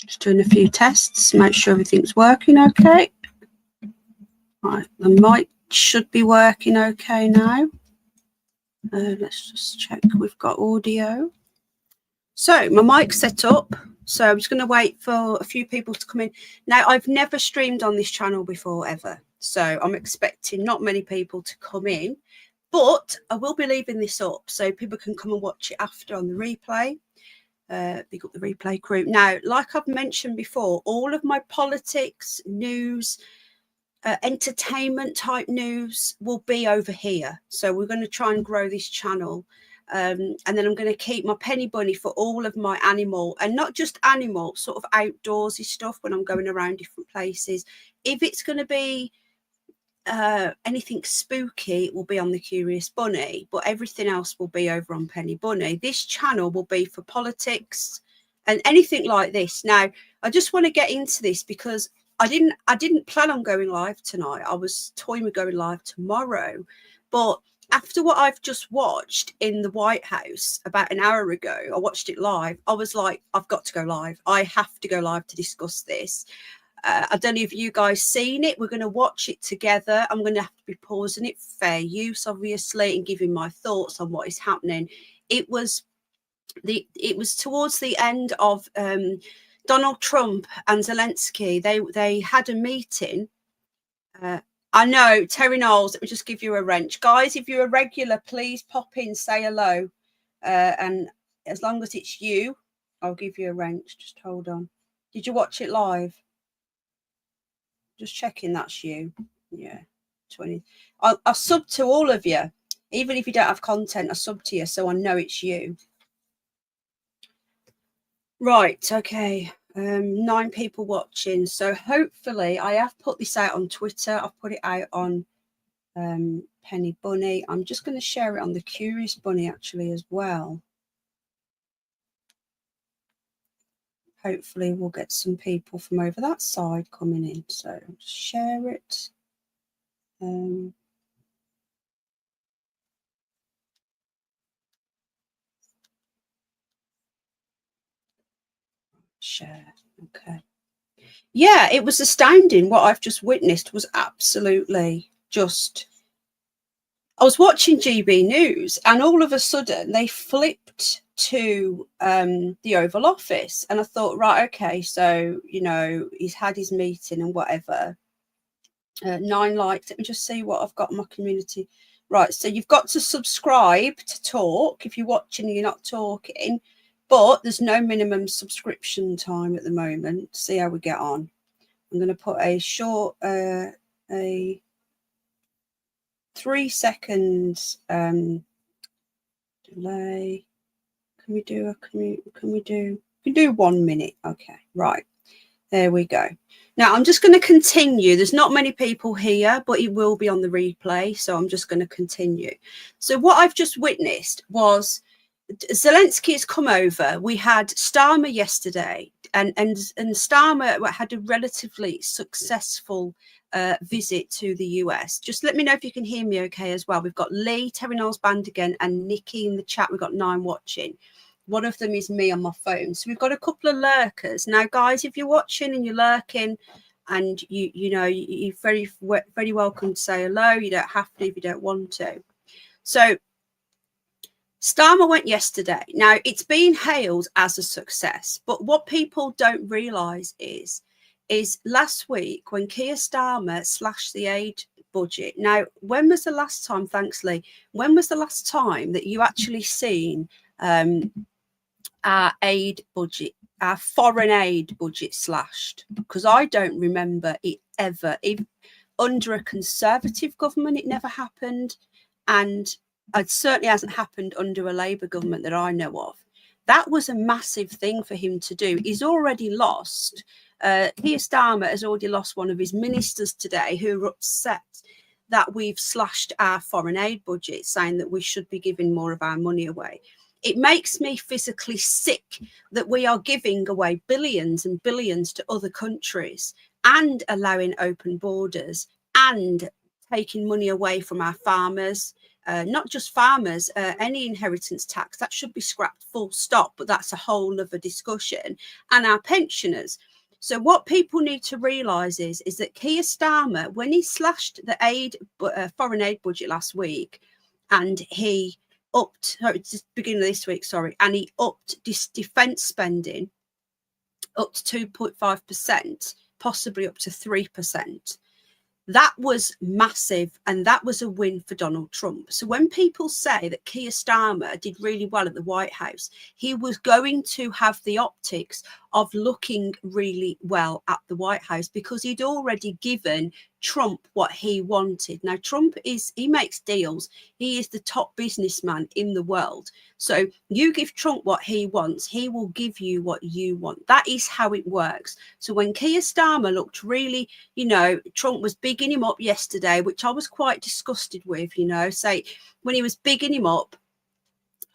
Just doing a few tests, make sure everything's working okay. Right, the mic should be working okay now. Let's just check we've got audio. So my mic's set up, so I'm just going to wait for a few people to come in. Now, I've never streamed on this channel before, ever, so I'm expecting not many people to come in, but I will be leaving this up so people can come and watch it after on the replay. Big up the replay crew. Now, like I've mentioned before, all of my politics, news, entertainment type news will be over here. So we're going to try and grow this channel. And then I'm going to keep my penny bunny for all of my animal, and not just animal, sort of outdoorsy stuff when I'm going around different places. If it's going to be anything spooky, it will be on the Curious Bunny, but everything else will be over on Penny Bunny. This channel will be for politics and anything like this. Now, I just want to get into this because I didn't plan on going live tonight. I was toying with going live tomorrow, but after what I've just watched in the White House about an hour ago, I watched it live. I was like, I've got to go live. I have to go live to discuss this. I don't know if you guys seen it. We're going to watch it together. I'm going to have to be pausing it for fair use, obviously, and giving my thoughts on what is happening. It was towards the end of Donald Trump and Zelensky. They had a meeting. I know, Terry Knowles, let me just give you a wrench. Guys, if you're a regular, please pop in, say hello. And as long as it's you, I'll give you a wrench. Just hold on. Did you watch it live? Just checking that's you. Yeah, 20. I'll sub to all of you. Even if you don't have content, I sub to you so I know it's you. Right, okay. 9 people watching. So hopefully I have put this out on Twitter. I've put it out on Penny Bunny. I'm just going to share it on the Curious Bunny actually as well. Hopefully we'll get some people from over that side coming in. So I'll just share it. Share. Okay. Yeah, it was astounding. What I've just witnessed was absolutely just... I was watching GB News and all of a sudden they flipped to the Oval Office, and I thought, right, okay, so, you know, he's had his meeting and whatever. 9 likes. Let me just see what I've got in my community. Right, so you've got to subscribe to talk if you're watching and you're not talking, but there's no minimum subscription time at the moment. See how we get on. I'm going to put a short, a 3 seconds delay. Can we do 1 minute? Okay, right. There we go. Now I'm just going to continue. There's not many people here, but it will be on the replay. So I'm just going to continue. So what I've just witnessed was Zelensky has come over. We had Starmer yesterday, and Starmer had a relatively successful visit to the US. Just let me know if you can hear me okay as well. We've got Lee, Terry Knowles Band again, and Nikki in the chat. We've got 9 watching. One of them is me on my phone. So we've got a couple of lurkers. Now, guys, if you're watching and you're lurking and you're very welcome to say hello. You don't have to if you don't want to. So Starmer went yesterday. Now, it's been hailed as a success, but what people don't realise is last week when Keir Starmer slashed the aid budget. Now, when was the last time, thanks Lee, when was the last time that you actually seen our aid budget, our foreign aid budget slashed? Because I don't remember it ever. Under a Conservative government, it never happened. And it certainly hasn't happened under a Labour government that I know of. That was a massive thing for him to do. He's already lost. Keir Starmer has already lost one of his ministers today who are upset that we've slashed our foreign aid budget, saying that we should be giving more of our money away. It makes me physically sick that we are giving away billions and billions to other countries and allowing open borders and taking money away from our farmers not just farmers, any inheritance tax, that should be scrapped full stop, but that's a whole other discussion, and our pensioners. So what people need to realise is that Keir Starmer, when he slashed the foreign aid budget last week, and he upped, it's the beginning of this week, sorry, and he upped this defence spending up to 2.5%, possibly up to 3%. That was massive, and that was a win for Donald Trump. So when people say that Keir Starmer did really well at the White House, he was going to have the optics of looking really well at the White House because he'd already given Trump what he wanted. Now, Trump he makes deals. He is the top businessman in the world. So you give Trump what he wants, he will give you what you want. That is how it works. So when Keir Starmer looked really, Trump was bigging him up yesterday, which I was quite disgusted with, say when he was bigging him up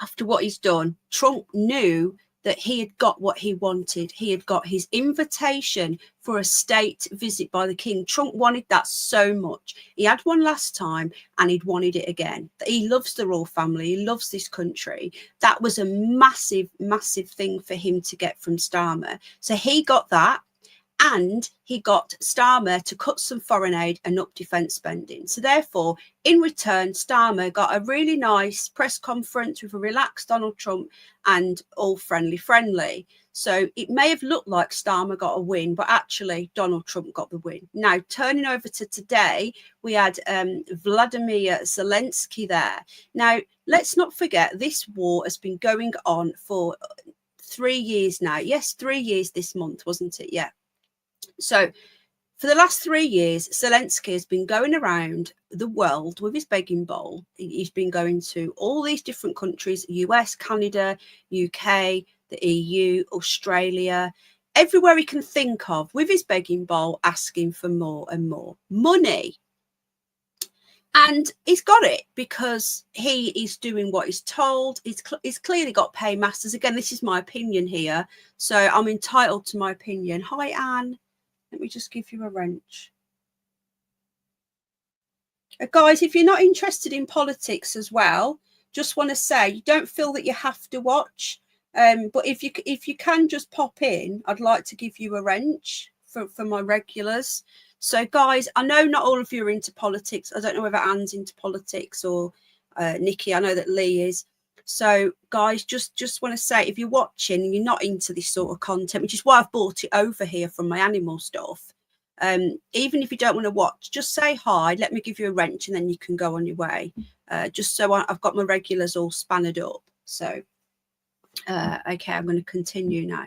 after what he's done, Trump knew that he had got what he wanted. He had got his invitation for a state visit by the king. Trump wanted that so much. He had one last time and he'd wanted it again. He loves the royal family. He loves this country. That was a massive, massive thing for him to get from Starmer. So he got that. And he got Starmer to cut some foreign aid and up defence spending. So therefore, in return, Starmer got a really nice press conference with a relaxed Donald Trump and all friendly. So it may have looked like Starmer got a win, but actually Donald Trump got the win. Now, turning over to today, we had Vladimir Zelensky there. Now, let's not forget, this war has been going on for 3 years now. Yes, 3 years this month, wasn't it? Yeah. So for the last 3 years, Zelensky has been going around the world with his begging bowl. He's been going to all these different countries, US, Canada, UK, the EU, Australia, everywhere he can think of with his begging bowl, asking for more and more money. And he's got it because he is doing what he's told. He's clearly got paymasters. Again, this is my opinion here, so I'm entitled to my opinion. Hi, Anne. Let me just give you a wrench. Guys, if you're not interested in politics as well, just want to say you don't feel that you have to watch. But if you can just pop in, I'd like to give you a wrench for my regulars. So, guys, I know not all of you are into politics. I don't know whether Anne's into politics or Nikki. I know that Lee is. So, guys, just want to say, if you're watching and you're not into this sort of content, which is why I've brought it over here from my animal stuff, even if you don't want to watch, just say hi, let me give you a wrench, and then you can go on your way. Just so I've got my regulars all spanned up. So, okay, I'm going to continue now.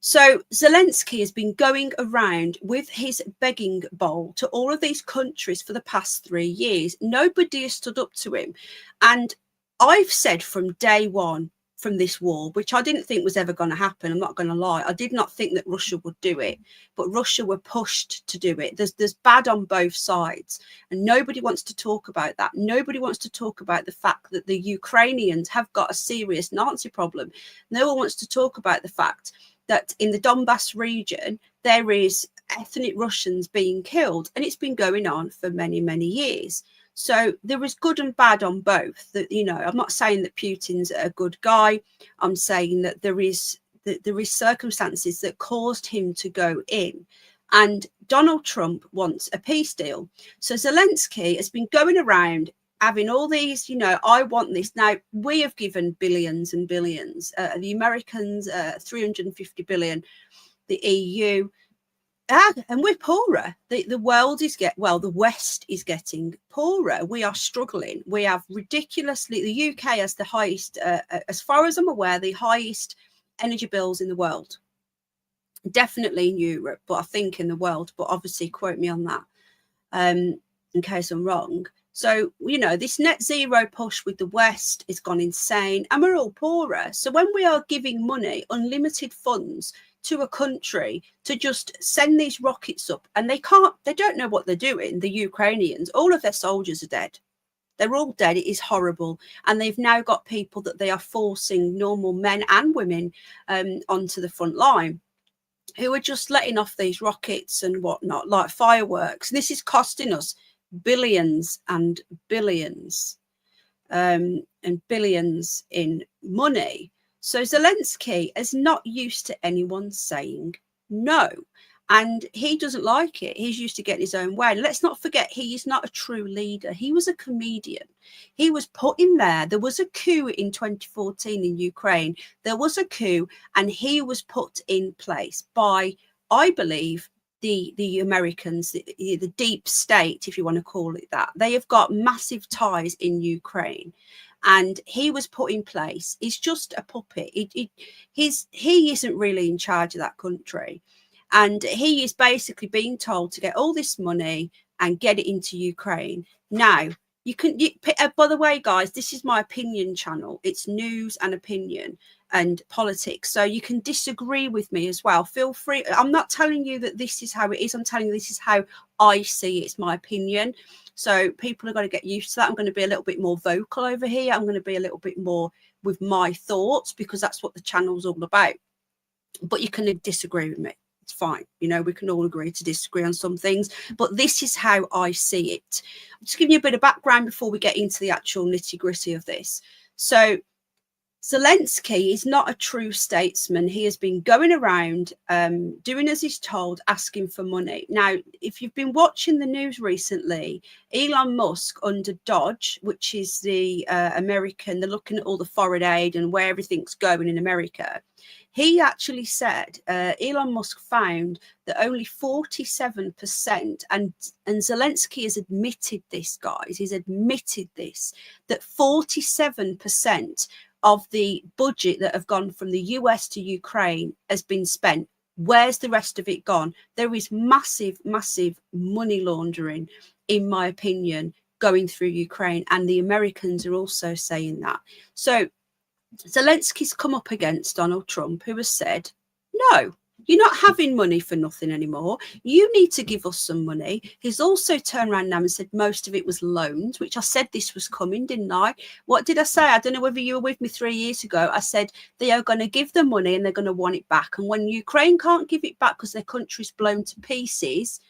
So Zelensky has been going around with his begging bowl to all of these countries for the past 3 years. Nobody has stood up to him. And I've said from day one from this war, which I didn't think was ever going to happen, I'm not going to lie, I did not think that Russia would do it, but Russia were pushed to do it. There's bad on both sides, and nobody wants to talk about that. Nobody wants to talk about the fact that the Ukrainians have got a serious Nazi problem. No one wants to talk about the fact that in the Donbass region, there is ethnic Russians being killed, and it's been going on for many, many years. So there is good and bad on both. That, I'm not saying that Putin's a good guy. I'm saying that there is circumstances that caused him to go in. And Donald Trump wants a peace deal. So Zelensky has been going around having all these, I want this. Now, we have given billions and billions. The Americans, 350 billion, the EU, and we're poorer. The world is the West is getting poorer. We are struggling. We have ridiculously, the UK has the highest, as far as I'm aware, the highest energy bills in the world. Definitely in Europe, but I think in the world, but obviously quote me on that in case I'm wrong. So, this net zero push with the West has gone insane, and we're all poorer. So when we are giving money, unlimited funds to a country to just send these rockets up, and they don't know what they're doing, the Ukrainians, all of their soldiers are dead. They're all dead. It is horrible. And they've now got people that they are forcing, normal men and women, onto the front line, who are just letting off these rockets and whatnot, like fireworks. This is costing us billions and billions. and billions in money. So Zelensky is not used to anyone saying no. And he doesn't like it. He's used to getting his own way. Let's not forget, he is not a true leader. He was a comedian. He was put in there. There was a coup in 2014 in Ukraine. There was a coup, and he was put in place by, I believe, the Americans, the deep state, if you want to call it that. They have got massive ties in Ukraine. And he was put in place. He's just a puppet. He isn't really in charge of that country. And he is basically being told to get all this money and get it into Ukraine. Now, by the way, guys, this is my opinion channel. It's news and opinion and politics. So you can disagree with me as well. Feel free. I'm not telling you that this is how it is. I'm telling you this is how I see it. It's my opinion. So people are going to get used to that. I'm going to be a little bit more vocal over here. I'm going to be a little bit more with my thoughts, because that's what the channel's all about. But you can disagree with me. It's fine. You know, we can all agree to disagree on some things, but this is how I see it. I'm just giving you a bit of background before we get into the actual nitty-gritty of this. So Zelensky is not a true statesman. He has been going around doing as he's told, asking for money. Now, if you've been watching the news recently, Elon Musk under Dodge, which is the American, they're looking at all the foreign aid and where everything's going in America. He actually said, Elon Musk found that only 47%, and Zelensky has admitted this, guys, he's admitted this, that 47% of the budget that have gone from the US to Ukraine has been spent. Where's the rest of it gone? There is massive, massive money laundering, in my opinion, going through Ukraine. And the Americans are also saying that. So Zelensky's come up against Donald Trump, who has said, no, you're not having money for nothing anymore. You need to give us some money. He's also turned around now and said most of it was loans, which I said this was coming, didn't I? What did I say? I don't know whether you were with me 3 years ago. I said they are going to give the money and they're going to want it back. And when Ukraine can't give it back because their country's blown to pieces,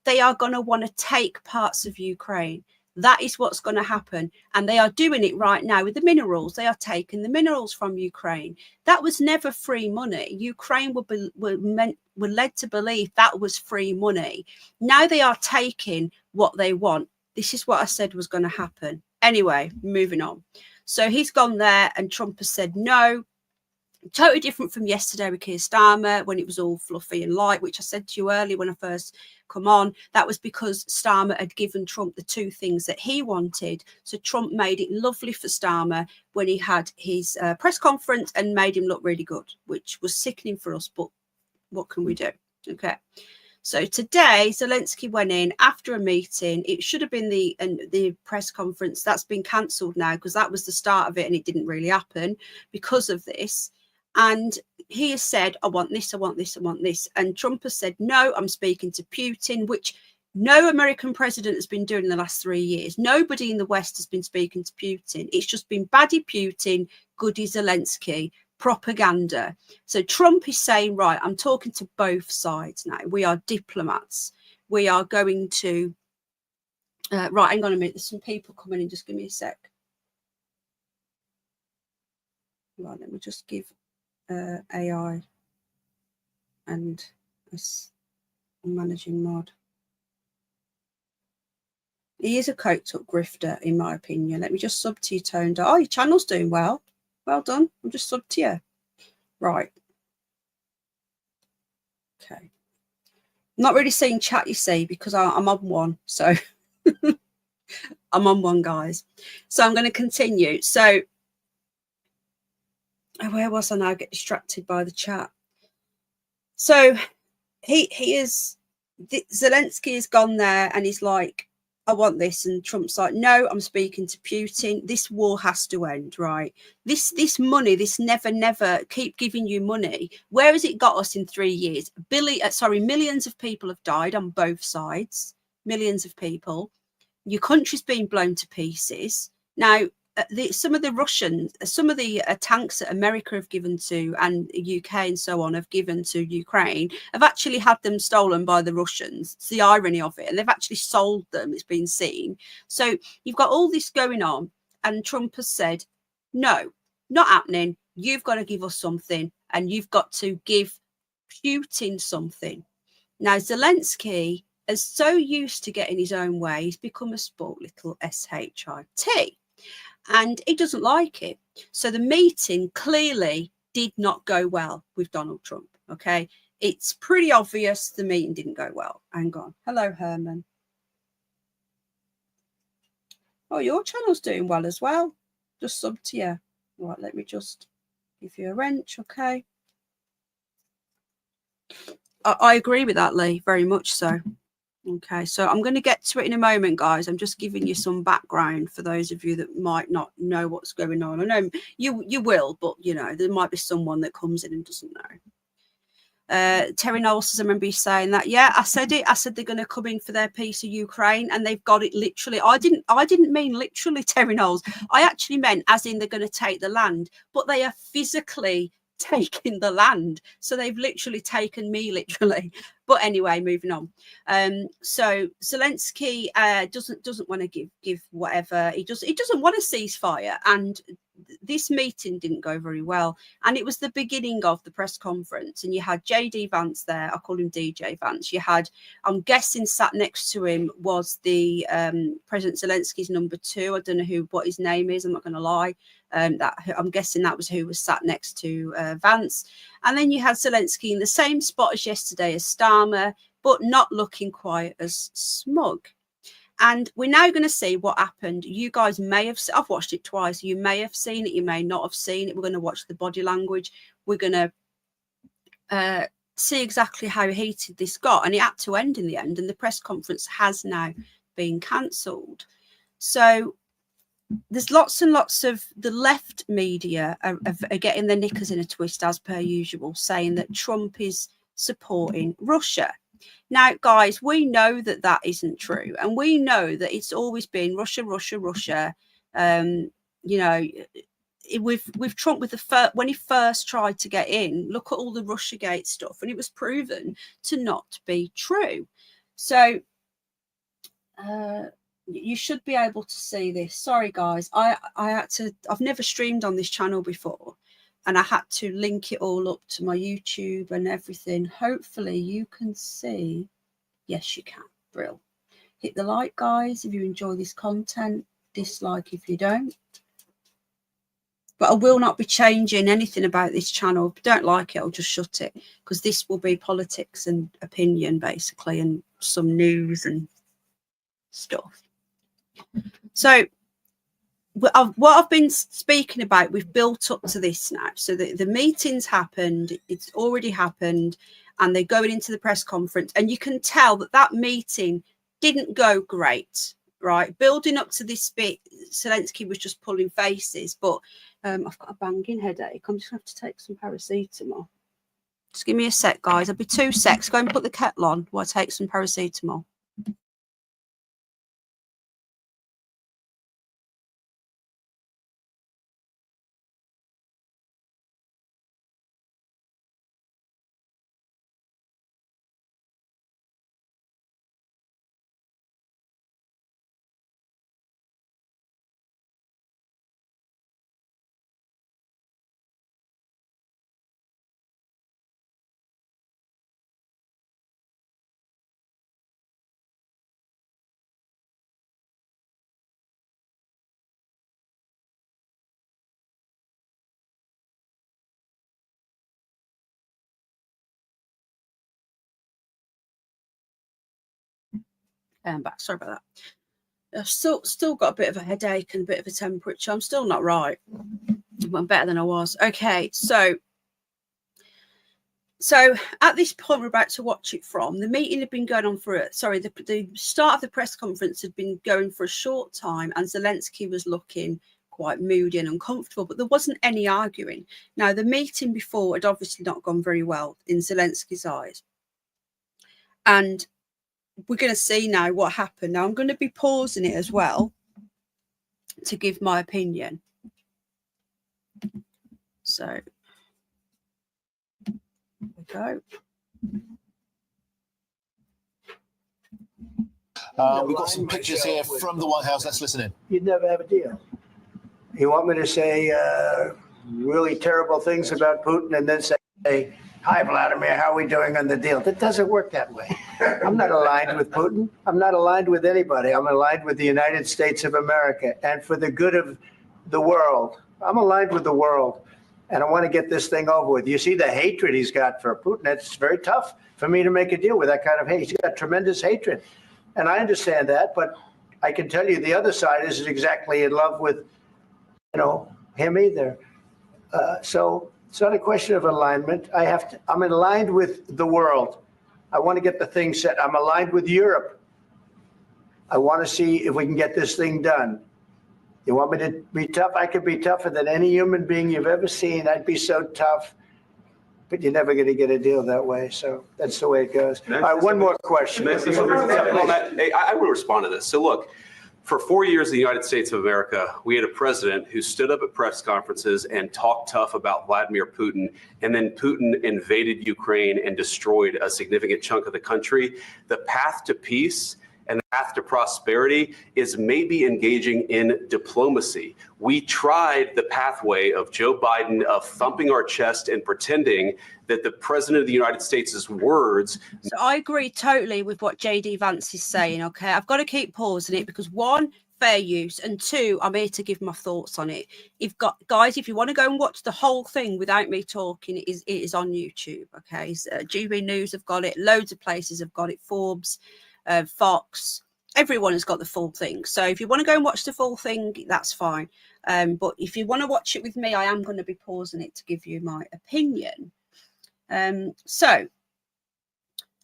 they are going to want to take parts of Ukraine. That is what's going to happen. And they are doing it right now with the minerals. They are taking the minerals from Ukraine. That was never free money. Ukraine were led to believe that was free money. Now they are taking what they want. This is what I said was going to happen. Anyway, moving on. So he's gone there and Trump has said no. Totally different from yesterday with Keir Starmer when it was all fluffy and light, which I said to you earlier when I first come on. That was because Starmer had given Trump the two things that he wanted. So Trump made it lovely for Starmer when he had his press conference and made him look really good, which was sickening for us. But what can we do? Okay. So today, Zelensky went in after a meeting. It should have been the press conference. That's been cancelled now because that was the start of it and it didn't really happen because of this. And he has said, I want this, I want this, I want this. And Trump has said, no, I'm speaking to Putin, which no American president has been doing in the last 3 years. Nobody in the West has been speaking to Putin. It's just been baddie Putin, goody Zelensky, propaganda. So Trump is saying, right, I'm talking to both sides now. We are diplomats. We are going to, right, hang on a minute. There's some people coming in. Just give me a sec. Right, let me just give AI and this managing mod. He is a coked up grifter, in my opinion. Let me just sub to you, Toned. Oh, your channel's doing well. Well done. I'm just sub to you. Right. Okay. I'm not really seeing chat, you see, because I'm on one. So I'm on one, guys. So I'm going to continue. So where was I now? I get distracted by the chat. So Zelensky has gone there and he's like, I want this. And Trump's like, no, I'm speaking to Putin. This war has to end, right? This money, this never keep giving you money. Where has it got us in 3 years? Millions of people have died on both sides. Millions of people. Your country's been blown to pieces. Now, some of the tanks that America have given to and UK and so on have given to Ukraine have actually had them stolen by the Russians. It's the irony of it. And they've actually sold them. It's been seen. So you've got all this going on. And Trump has said, no, not happening. You've got to give us something, and you've got to give Putin something. Now, Zelensky is so used to getting his own way, he's become a sport little shit, and he doesn't like it. So the meeting clearly did not go well with Donald Trump. Okay, it's pretty obvious the meeting didn't go well. Hang on. Hello, Herman. Oh, your channel's doing well as well. Just sub to you. Right, let me just give you a wrench. Okay. I agree with that, Lee, very much so. Okay, so I'm going to get to it in a moment, guys. I'm just giving you some background for those of you that might not know what's going on. I know you will, but, you know, there might be someone that comes in and doesn't know. Terry Knowles says, I remember you saying that. Yeah, I said it. I said they're going to come in for their piece of Ukraine, and they've got it literally. I didn't mean literally, Terry Knowles. I actually meant as in they're going to take the land, but they are physically taking the land. So they've literally taken me literally. But anyway, moving on. So Zelensky doesn't want to give whatever. He doesn't want to ceasefire, and this meeting didn't go very well. And it was the beginning of the press conference, and you had JD Vance there. I call him DJ Vance. You had, I'm guessing, sat next to him was the President Zelensky's number 2. I don't know what his name is. I'm not going to lie. That I'm guessing that was who was sat next to Vance. And then you had Zelensky in the same spot as yesterday as Starmer, but not looking quite as smug. And we're now going to see what happened. You guys may have, I've watched it twice. You may have seen it. You may not have seen it. We're going to watch the body language. We're going to see exactly how heated this got. And it had to end in the end. And the press conference has now been cancelled. So there's lots and lots of the left media are getting their knickers in a twist, as per usual, saying that Trump is supporting Russia. Now, guys, we know that that isn't true. And we know that it's always been Russia, Russia, Russia. You know, with Trump, when he first tried to get in, look at all the Russiagate stuff, and it was proven to not be true. So you should be able to see this. Sorry, guys. I've never streamed on this channel before, and I had to link it all up to my YouTube and everything. Hopefully you can see. Yes, you can. Brill. Hit the like, guys, if you enjoy this content. Dislike if you don't. But I will not be changing anything about this channel. If you don't like it, I'll just shut it, because this will be politics and opinion, basically, and some news and stuff. So what I've been speaking about, we've built up to this now. So the meeting's happened. It's already happened. And they're going into the press conference. And you can tell that meeting didn't go great, right? Building up to this bit, Zelensky was just pulling faces. But I've got a banging headache. I'm just going to have to take some paracetamol. Just give me a sec, guys. I'll be 2 secs. Go and put the kettle on while I take some paracetamol. Back. Sorry about that. I've still got a bit of a headache and a bit of a temperature. I'm still not right. I'm better than I was. Okay, so at this point we're about to watch it from, the meeting had been going on for the start of the press conference had been going for a short time, and Zelensky was looking quite moody and uncomfortable, but there wasn't any arguing. Now, the meeting before had obviously not gone very well in Zelensky's eyes, and we're going to see now what happened. Now, I'm going to be pausing it as well to give my opinion. So, there we go. We've got some pictures here from the White House. Let's listen in. You'd never have a deal. You want me to say really terrible things about Putin and then say, hi, Vladimir, how are we doing on the deal? That doesn't work that way. I'm not aligned with Putin. I'm not aligned with anybody. I'm aligned with the United States of America. And for the good of the world, I'm aligned with the world. And I want to get this thing over with. You see the hatred he's got for Putin. It's very tough for me to make a deal with that kind of hate. He's got tremendous hatred. And I understand that. But I can tell you the other side isn't exactly in love with, him either. So it's not a question of alignment. I'm aligned with the world. I want to get the thing set. I'm aligned with Europe. I want to see if we can get this thing done. You want me to be tough? I could be tougher than any human being you've ever seen. I'd be so tough. But you're never going to get a deal that way. So that's the way it goes. All right, one more question. I will respond to this. So look, for 4 years in the United States of America, we had a president who stood up at press conferences and talked tough about Vladimir Putin, and then Putin invaded Ukraine and destroyed a significant chunk of the country. The path to peace and the path to prosperity is maybe engaging in diplomacy. We tried the pathway of Joe Biden of thumping our chest and pretending that the president of the United States' words. So I agree totally with what JD Vance is saying. Okay, I've got to keep pausing it because one, fair use, and two, I'm here to give my thoughts on it. Guys, if you want to go and watch the whole thing without me talking, it is on YouTube. Okay, so, GB News have got it, loads of places have got it, Forbes, Fox, everyone has got the full thing. So if you want to go and watch the full thing, that's fine. But if you want to watch it with me, I am going to be pausing it to give you my opinion. So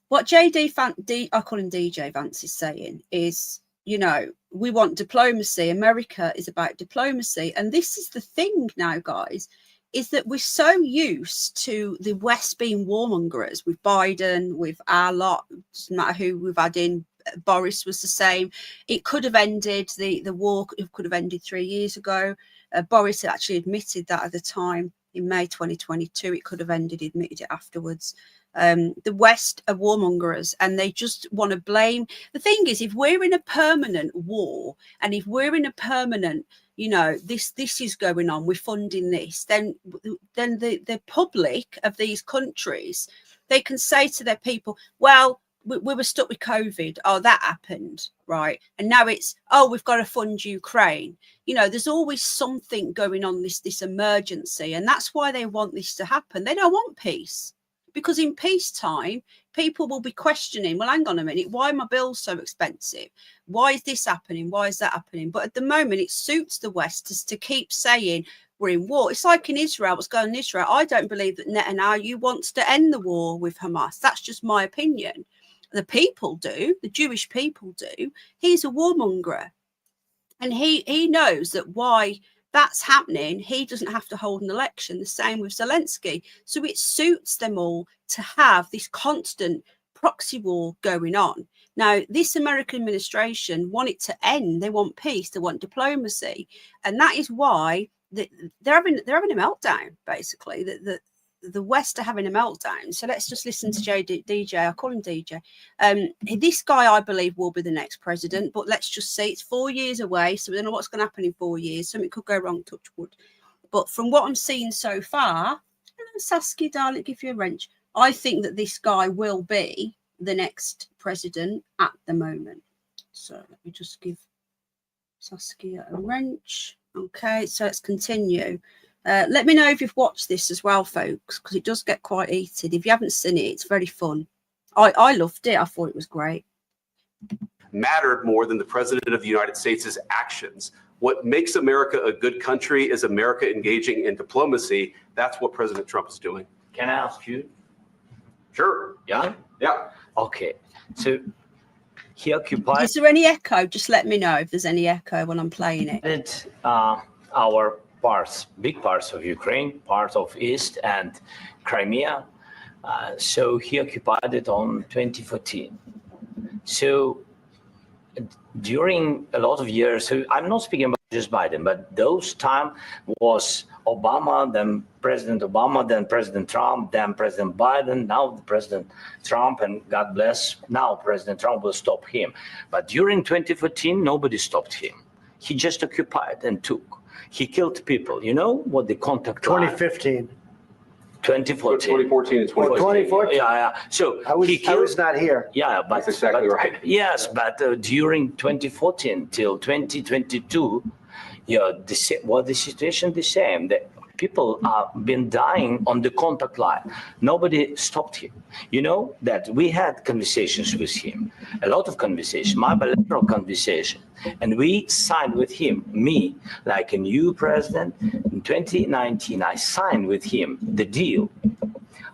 what I call him DJ Vance is saying is, we want diplomacy. America is about diplomacy. And this is the thing now, guys, is that we're so used to the West being warmongers with Biden, with our lot, doesn't matter who we've had in. Boris was the same. It could have ended, the war could have ended 3 years ago. Boris had actually admitted that at the time in May 2022. It could have ended, he admitted it afterwards. The West are warmongers and they just want to blame. The thing is, if we're in a permanent war and if we're in a permanent, this is going on, we're funding this, then the public of these countries, they can say to their people, well, we were stuck with COVID. Oh, that happened, right? And now it's, we've got to fund Ukraine. There's always something going on, this emergency. And that's why they want this to happen. They don't want peace. Because in peacetime, people will be questioning, well, hang on a minute, why are my bills so expensive? Why is this happening? Why is that happening? But at the moment, it suits the West to keep saying we're in war. It's like in Israel, what's going on in Israel. I don't believe that Netanyahu wants to end the war with Hamas. That's just my opinion. The people do, the Jewish people do. He's a warmonger. And he knows that why that's happening, he doesn't have to hold an election. The same with Zelensky. So it suits them all to have this constant proxy war going on. Now, this American administration want it to end. They want peace. They want diplomacy. And that is why they're having a meltdown, basically. The West are having a meltdown. So let's just listen to DJ. I call him DJ. This guy, I believe, will be the next president. But let's just say it's 4 years away. So we don't know what's going to happen in 4 years. Something could go wrong, touch wood. But from what I'm seeing so far, Saskia, darling, give you a wrench. I think that this guy will be the next president at the moment. So let me just give Saskia a wrench. Okay, so let's continue. Let me know if you've watched this as well, folks, because it does get quite heated. If you haven't seen it, it's very fun. I loved it. I thought it was great. Mattered more than the president of the United States' actions. What makes America a good country is America engaging in diplomacy. That's what President Trump is doing. Can I ask you? Sure. Yeah? Yeah. Okay. So he occupied... Is there any echo? Just let me know if there's any echo when I'm playing it. Our parts, big parts of Ukraine, part of East and Crimea. So he occupied it on 2014. So during a lot of years, so I'm not speaking about just Biden, but those time was Obama, then President Obama, then President Trump, then President Biden, now President Trump, and God bless, now President Trump will stop him. But during 2014, nobody stopped him. He just occupied and took. He killed people. You know what the contact line? 2015. 2014. 2014 and 2014. 2014. Yeah. So I was not here. Yeah, but That's exactly right. Yes, but during 2014 till 2022, the situation the same. The people have been dying on the contact line. Nobody stopped him. You know that we had conversations with him, a lot of conversation, my bilateral conversation, and we signed with him, me, like a new president. In 2019, I signed with him the deal.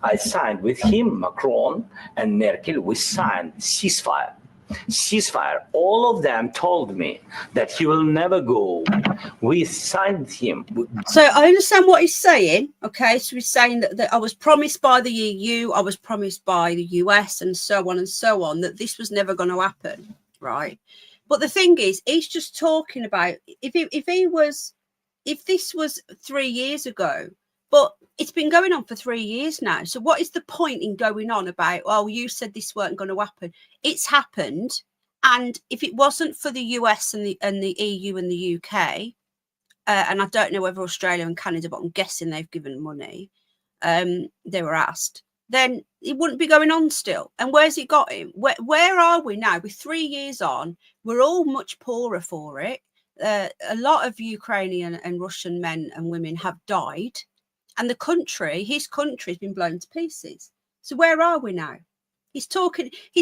I signed with him, Macron and Merkel, we signed ceasefire. All of them told me that he will never go. We signed him. So I understand what he's saying. Okay, so he's saying that I was promised by the EU, I was promised by the US, and so on, that this was never going to happen, right? But the thing is, he's just talking about if this was 3 years ago, but it's been going on for 3 years now. So what is the point in going on about, oh, you said this weren't going to happen? It's happened. And if it wasn't for the US and the EU and the UK, and I don't know whether Australia and Canada, but I'm guessing they've given money, they were asked, then it wouldn't be going on still. And where's it got him? Where are we now? We're 3 years on. We're all much poorer for it. A lot of Ukrainian and Russian men and women have died. And his country has been blown to pieces. So where are we now? He's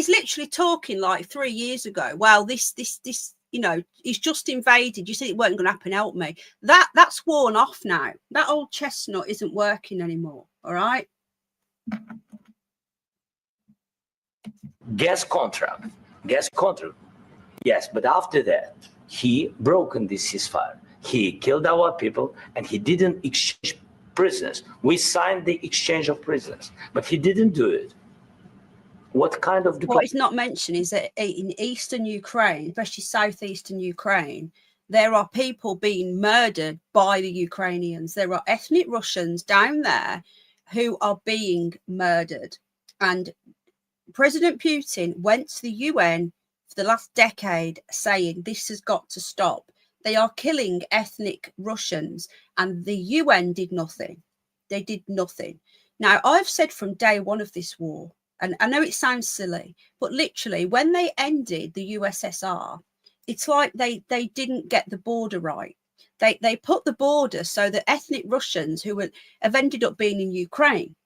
literally talking like 3 years ago. Well, this, he's just invaded. You said it weren't going to happen. Help me. That's worn off now. That old chestnut isn't working anymore. All right. Gas contract. Yes, but after that, he broken this ceasefire. He killed our people, and he didn't exchange prisoners. We signed the exchange of prisoners, but he didn't do it. What kind of what he's not mentioning is that in eastern Ukraine, especially southeastern Ukraine, there are people being murdered by the Ukrainians. There are ethnic Russians down there who are being murdered. And President Putin went to the UN for the last decade saying this has got to stop. They are killing ethnic Russians, and the UN did nothing. They did nothing. Now, I've said from day one of this war, and I know it sounds silly, but literally when they ended the USSR, it's like they didn't get the border right. They put the border so that ethnic Russians who have ended up being in Ukraine,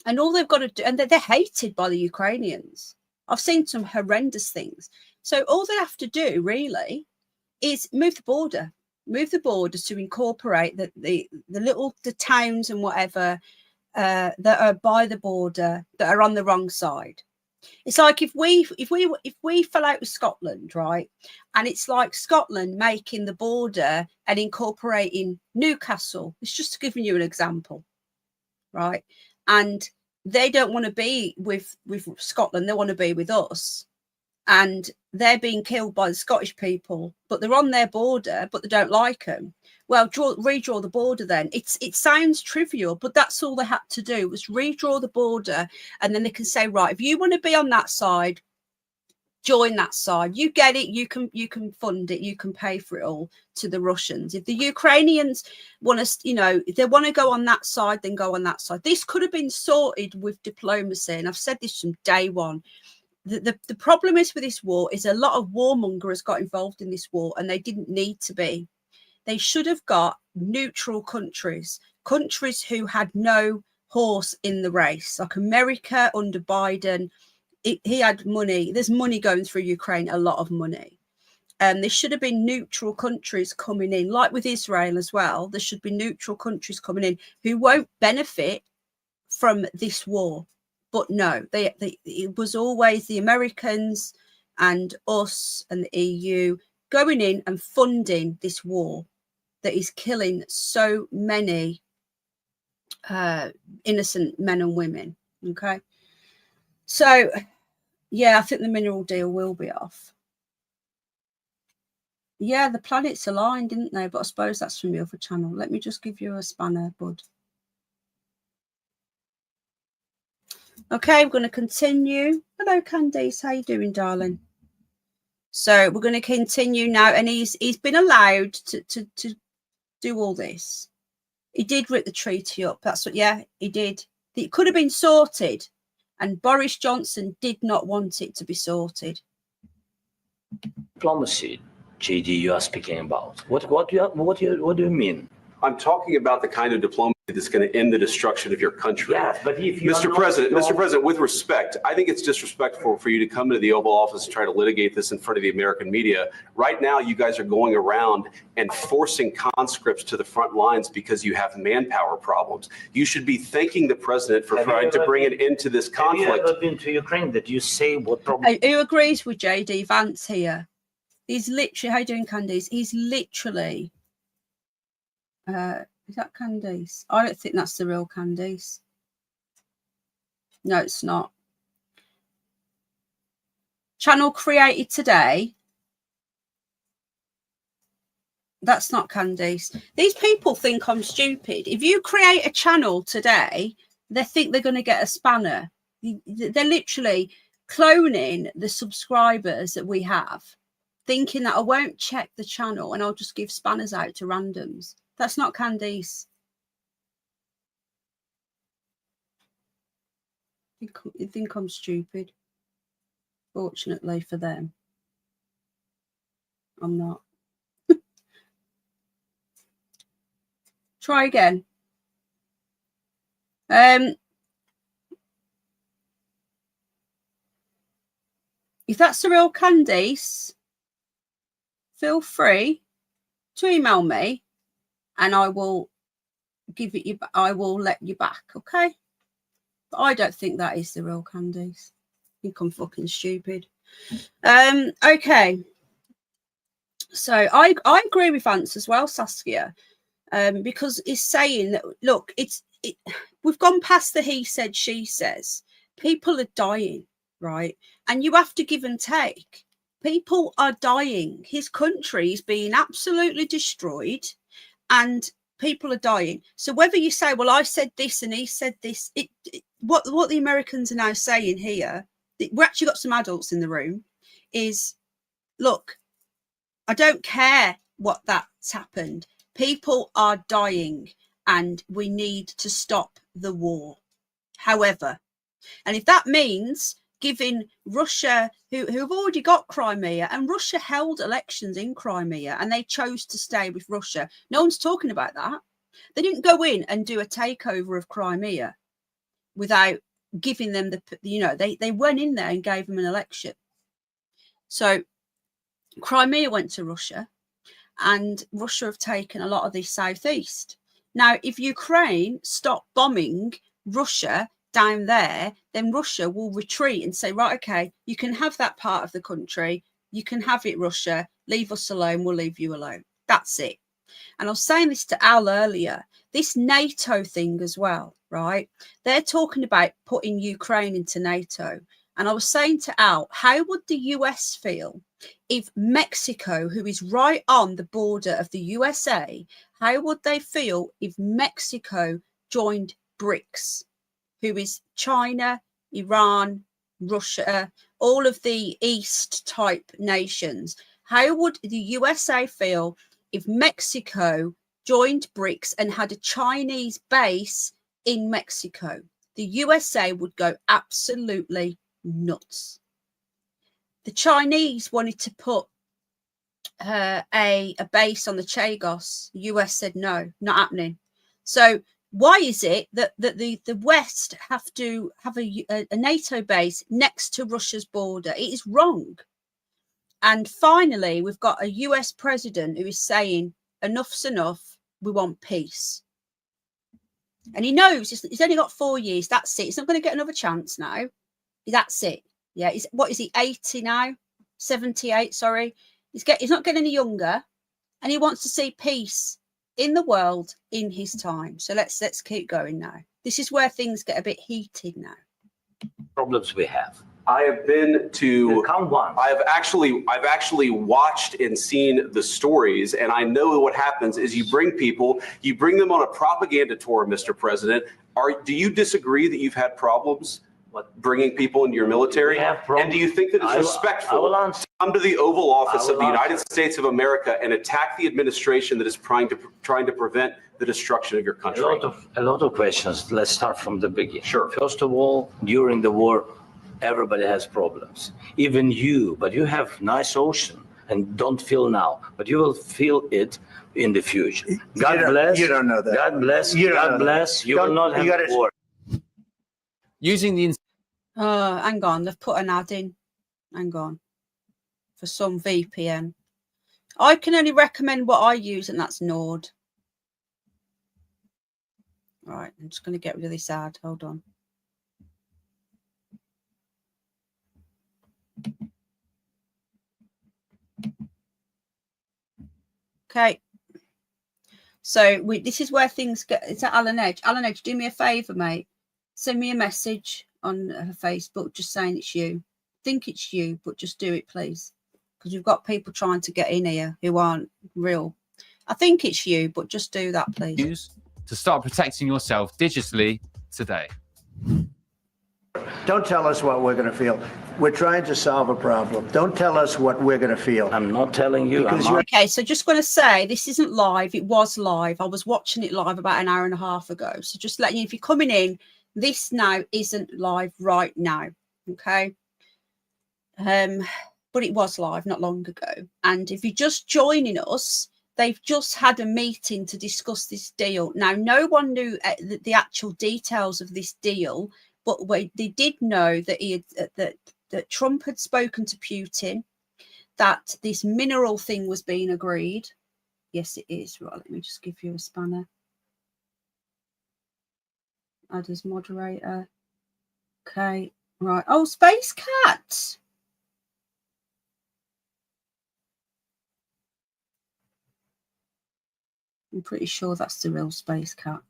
and all they've got to do, and they're hated by the Ukrainians. I've seen some horrendous things. So all they have to do really is move the border to incorporate the towns and whatever that are by the border that are on the wrong side. It's like if we fell out with Scotland, right? And it's like Scotland making the border and incorporating Newcastle. It's just giving you an example, right? And they don't want to be with Scotland. They want to be with us. And they're being killed by the Scottish people, but they're on their border, but they don't like them. Well, redraw the border then. It sounds trivial, but that's all they had to do was redraw the border, and then they can say, right, if you want to be on that side, join that side. You get it. You can fund it. You can pay for it all to the Russians. If the Ukrainians want to, if they want to go on that side, then go on that side. This could have been sorted with diplomacy, and I've said this from day one. The problem is with this war is a lot of warmongers got involved in this war, and they didn't need to be. They should have got neutral countries who had no horse in the race, like America under Biden. He had money. There's money going through Ukraine, a lot of money. There should have been neutral countries coming in, like with Israel as well. There should be neutral countries coming in who won't benefit from this war. But no, it was always the Americans and us and the EU going in and funding this war that is killing so many innocent men and women. Okay. So, yeah, I think the mineral deal will be off. Yeah, the planets aligned, didn't they? But I suppose that's from the other channel. Let me just give you a spanner, bud. Okay, we're going to continue. Hello, Candice. How you doing, darling? So we're going to continue now, and he's been allowed to do all this. He did rip the treaty up. That's what, yeah, he did. It could have been sorted, and Boris Johnson did not want it to be sorted. Diplomacy, JD, you are speaking about. What do you mean? I'm talking about the kind of diplomacy that's going to end the destruction of your country. Yes, but if you Mr. President, with respect, I think it's disrespectful for you to come into the Oval Office and try to litigate this in front of the American media. Right now, you guys are going around and forcing conscripts to the front lines because you have manpower problems. You should be thanking the president for trying to bring an end to this conflict. Have you ever been to Ukraine? Did you say what problem? Who agrees with JD Vance here? He's literally, how you doing, Candice? He's literally, is that Candice? I don't think that's the real Candice. No, it's not. Channel created today. That's not Candice. These people think I'm stupid. If you create a channel today, they think they're going to get a spanner. They're literally cloning the subscribers that we have, thinking that I won't check the channel and I'll just give spanners out to randoms. That's not Candice. You think I'm stupid. Fortunately for them, I'm not. Try again. If that's the real Candice, feel free to email me and I will give it you. I will let you back, okay? But I don't think that is the real Candice. I think I'm fucking stupid. Okay. So I agree with Vance as well, Saskia, because it's saying that, look, we've gone past the he said, she says. People are dying, right? And you have to give and take. People are dying. His country is being absolutely destroyed and people are dying. So whether you say, well, I said this and he said this, what the Americans are now saying here, we actually got some adults in the room, is, look, I don't care that's happened. People are dying and we need to stop the war. However, and if that means giving Russia, who have already got Crimea, and Russia held elections in Crimea and they chose to stay with Russia. No one's talking about that. They didn't go in and do a takeover of Crimea without giving them they went in there and gave them an election. So Crimea went to Russia and Russia have taken a lot of the southeast. Now, if Ukraine stop bombing Russia down there, then Russia will retreat and say, right, okay, you can have that part of the country. You can have it, Russia. Leave us alone. We'll leave you alone. That's it. And I was saying this to Al earlier, this NATO thing as well, right? They're talking about putting Ukraine into NATO. And I was saying to Al, how would the US feel if Mexico, who is right on the border of the USA, how would they feel if Mexico joined BRICS, who is China, Iran, Russia, all of the East type nations? How would the USA feel if Mexico joined BRICS and had a Chinese base in Mexico? The USA would go absolutely nuts. The Chinese wanted to put a base on the Chagos. The US said no, not happening. So why is it that the West have to have a NATO base next to Russia's border? It is wrong. And finally, we've got a US president who is saying enough's enough. We want peace. And he knows he's only got 4 years. That's it. He's not going to get another chance now. That's it. Yeah. What is he, 80 now? 78, sorry. He's not getting any younger. And he wants to see peace in the world in his time. So let's keep going now. This is where things get a bit heated now. Problems we have. I have been to. Count one. I've actually watched and seen the stories, and I know what happens is you bring them on a propaganda tour, Mr. President. Do you disagree that you've had problems bringing people into your military? We have problems. And do you think that it's I will respectful answer. to come to the Oval Office I of the will United answer. States of America and attack the administration that is trying to prevent the destruction of your country? A lot of questions. Let's start from the beginning. Sure. First of all, during the war, everybody has problems. Even you, but you have nice ocean and don't feel now, but you will feel it in the future. God bless. You don't know that. God bless. You don't know God that. bless. You will Don't- not you have gotta- war. Using the Hang on, they've put an ad in. Hang on. For some VPN. I can only recommend what I use, and that's Nord. Right, I'm just going to get rid of this ad. Hold on. Okay. So this is where things get. It's at Alan Edge. Alan Edge, do me a favour, mate. Send me a message on Facebook just saying it's you. Think it's you, but just do it, please. Because we've got people trying to get in here who aren't real. I think it's you, but just do that, please. use to start protecting yourself digitally today. Don't tell us what we're going to feel. We're trying to solve a problem. Don't tell us what we're going to feel. I'm not telling you. Because I'm not. Okay, so just going to say this isn't live. It was live. I was watching it live about an hour and a half ago. So just letting you, if you're coming in, this now isn't live right now. Okay. But it was live not long ago. And if you're just joining us, they've just had a meeting to discuss this deal. Now, no one knew the actual details of this deal, but they did know that that Trump had spoken to Putin, that this mineral thing was being agreed. Yes, it is. Right, let me just give you a spanner. Add as moderator. Okay, right. Oh, Space Cat. I'm pretty sure that's the real Space Cat.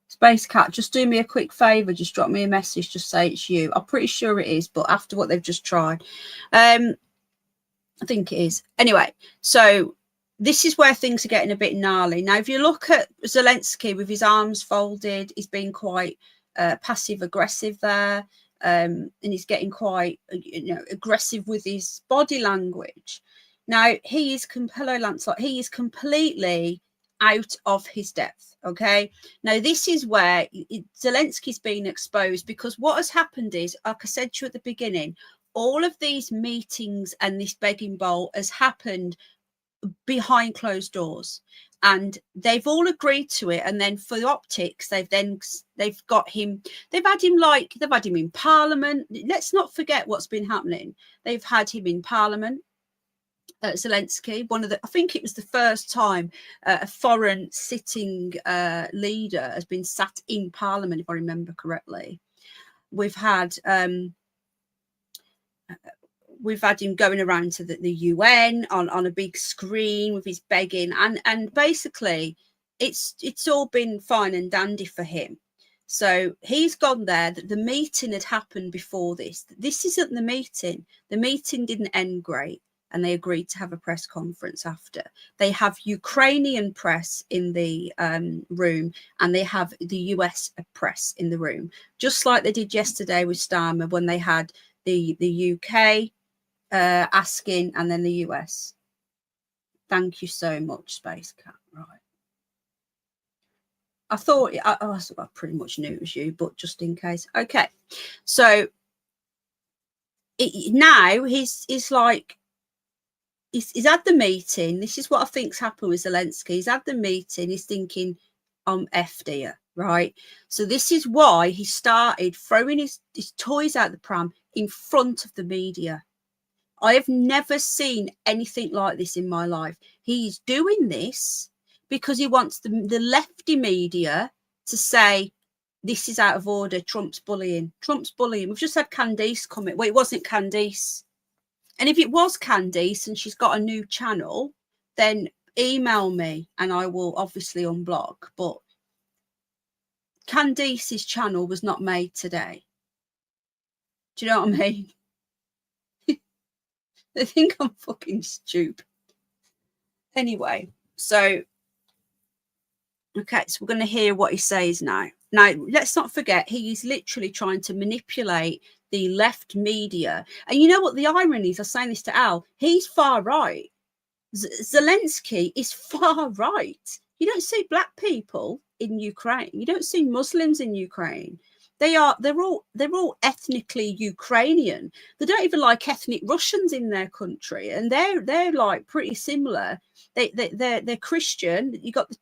Space Cat, just do me a quick favour. Just drop me a message. Just say it's you. I'm pretty sure it is, but after what they've just tried, I think it is. Anyway, so this is where things are getting a bit gnarly. Now, if you look at Zelensky with his arms folded, he's been quite passive-aggressive there, and he's getting quite, aggressive with his body language. Now, he is completely out of his depth. Okay. Now, this is where Zelensky's been exposed, because what has happened is, like I said to you at the beginning, all of these meetings and this begging bowl has happened behind closed doors, and they've all agreed to it. And then for the optics, they've got him. They've had him in Parliament. Let's not forget what's been happening. They've had him in Parliament. Zelensky, I think it was the first time a foreign sitting leader has been sat in Parliament, if I remember correctly. We've had him going around to the UN on a big screen with his begging, and basically it's all been fine and dandy for him. So he's gone there. The meeting had happened before this. This isn't the meeting. The meeting didn't end great. And they agreed to have a press conference after. They have Ukrainian press in the room, and they have the US press in the room, just like they did yesterday with Starmer when they had the UK asking, and then the US. Thank you so much, Space Cat. Right. I thought I pretty much knew it was you, but just in case. Okay, so now he's like. He's had the meeting. This is what I think's happened with Zelensky. He's had the meeting. He's thinking, I'm effed here, right? So this is why he started throwing his toys out the pram in front of the media. I have never seen anything like this in my life. He's doing this because he wants the lefty media to say, this is out of order. Trump's bullying. Trump's bullying. We've just had Candice comment. Well, it wasn't Candice. And if it was Candice and she's got a new channel, then email me and I will obviously unblock. But Candice's channel was not made today. Do you know what I mean? They think I'm fucking stupid. Anyway, so, okay, so we're going to hear what he says now. Now, let's not forget, he is literally trying to manipulate the left media. And you know what the irony is? I was saying this to Al. He's far right. Zelensky is far right. You don't see black people in Ukraine. You don't see Muslims in Ukraine. They're all ethnically Ukrainian. They don't even like ethnic Russians in their country, and they're like pretty similar. They're Christian. You've got the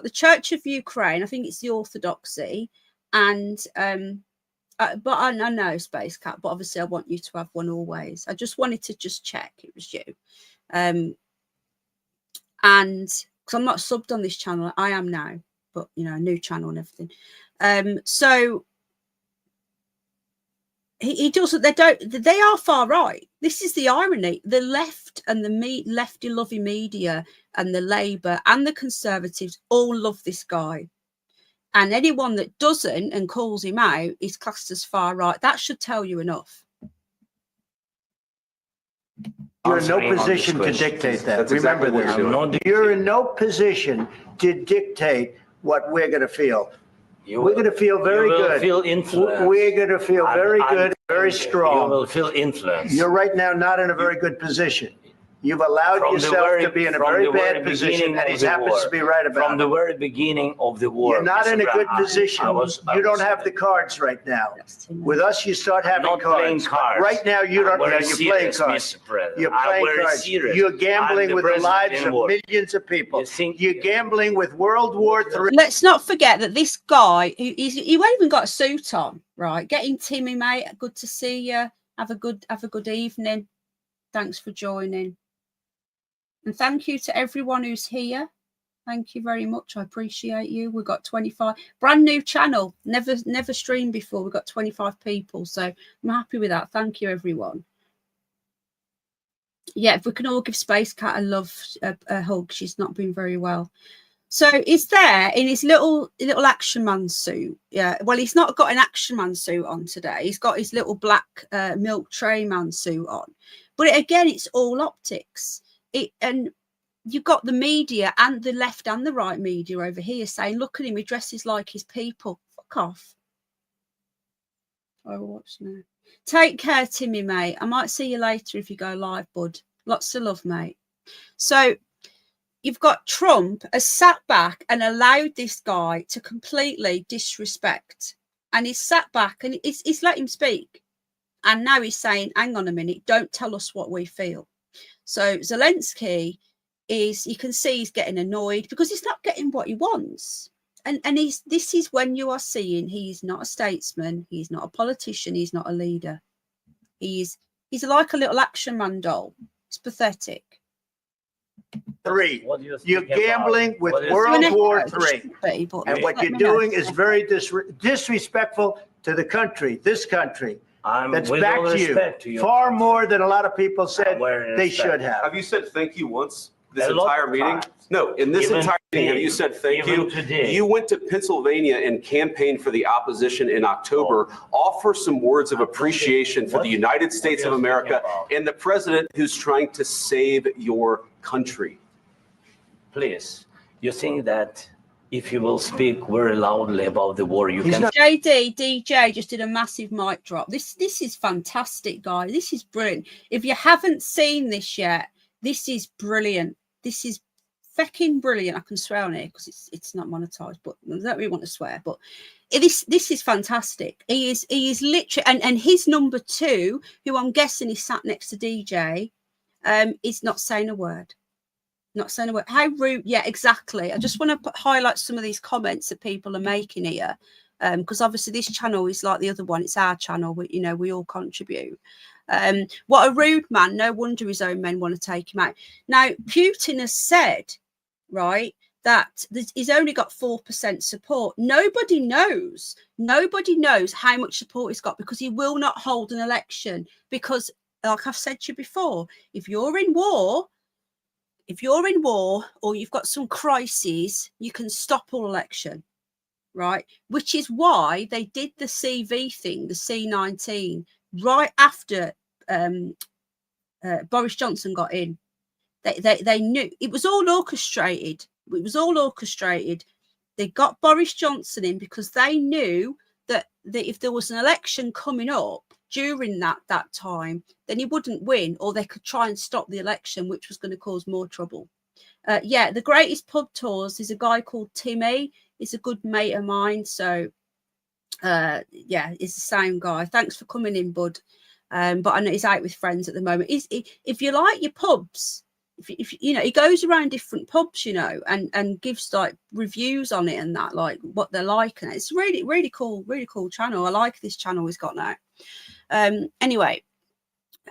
Church of Ukraine. I think it's the Orthodoxy, and but I know Space Cat. But obviously, I want you to have one always. I just wanted to just check it was you, and because I'm not subbed on this channel, I am now, but you know, new channel and everything. So he does. They are far right. This is the irony. The left and the lefty loving media and the Labour and the Conservatives all love this guy, and anyone that doesn't and calls him out is classed as far right. That should tell you enough. You're in no position to dictate that. That's Remember exactly what you're this. You're in no position to dictate what we're going to feel. We're going to feel very good. Feel influence. We're going to feel very good, very strong. You will feel influence. You're right now not in a very good position. You've allowed yourself to be in a very bad position, and he happens to be right about it. From the very beginning of the war. You're not in a good position. You don't have the cards right now. With us, you start having cards. Right now, you don't. You're playing cards. You're playing cards. You're gambling with the lives of millions of people. You're gambling with World War III. Let's not forget that this guy, he won't even got a suit on, right? Getting Timmy, mate. Good to see you. Have a good evening. Thanks for joining. And thank you to everyone who's here. Thank you very much. I appreciate you. We've got 25, brand new channel, never streamed before. We've got 25 people. So I'm happy with that. Thank you, everyone. Yeah, if we can all give Space Cat a hug. She's not been very well. So he's there in his little Action Man suit. Yeah, well, he's not got an Action Man suit on today. He's got his little black milk tray man suit on. But again, it's all optics. And you've got the media and the left and the right media over here saying, look at him, he dresses like his people. Fuck off. Oh, what's now? Take care, Timmy, mate. I might see you later if you go live, bud. Lots of love, mate. So you've got Trump has sat back and allowed this guy to completely disrespect. And he's sat back and he's let him speak. And now he's saying, hang on a minute, don't tell us what we feel. So Zelensky you can see he's getting annoyed because he's not getting what he wants. And this is when you are seeing he's not a statesman, he's not a politician, he's not a leader. He's like a little Action Man doll. It's pathetic. You're gambling with World War III. And what you're doing is very disrespectful to the country, this country. That's back to you far more than a lot of people said they should have. Have you said thank you once this entire meeting? No, in this entire meeting, have you said thank you? You went to Pennsylvania and campaigned for the opposition in October. Offer some words of appreciation for the United States of America and the president who's trying to save your country. Please, you think that if you will speak very loudly about the war, you can. DJ just did a massive mic drop. This is fantastic, guys. This is brilliant. If you haven't seen this yet, this is brilliant. This is fucking brilliant. I can swear on it because it's not monetized, but I don't really want to swear. But this is fantastic. He is literally, and his number two, who I'm guessing is sat next to DJ, is not saying a word. Not saying a word. How rude. Yeah, exactly. I just want to highlight some of these comments that people are making here, because obviously this channel is like the other one. It's our channel. We all contribute. What a rude man. No wonder his own men want to take him out. Now, Putin has said, right, that he's only got 4% support. Nobody knows how much support he's got because he will not hold an election. Because, like I've said to you before, if you're in war or you've got some crises, you can stop all election, right? Which is why they did the CV thing, the C-19, right after Boris Johnson got in. They knew it was all orchestrated. It was all orchestrated They got Boris Johnson in because they knew that if there was an election coming up during that time, then he wouldn't win, or they could try and stop the election, which was going to cause more trouble. Yeah, the greatest pub tours is a guy called Timmy. He's a good mate of mine. So, yeah, he's the same guy. Thanks for coming in, bud. But I know he's out with friends at the moment. If you like your pubs, if you know, he goes around different pubs, you know, and gives like reviews on it and that, like what they're like, and it's really cool channel. I like this channel he's got now. Anyway,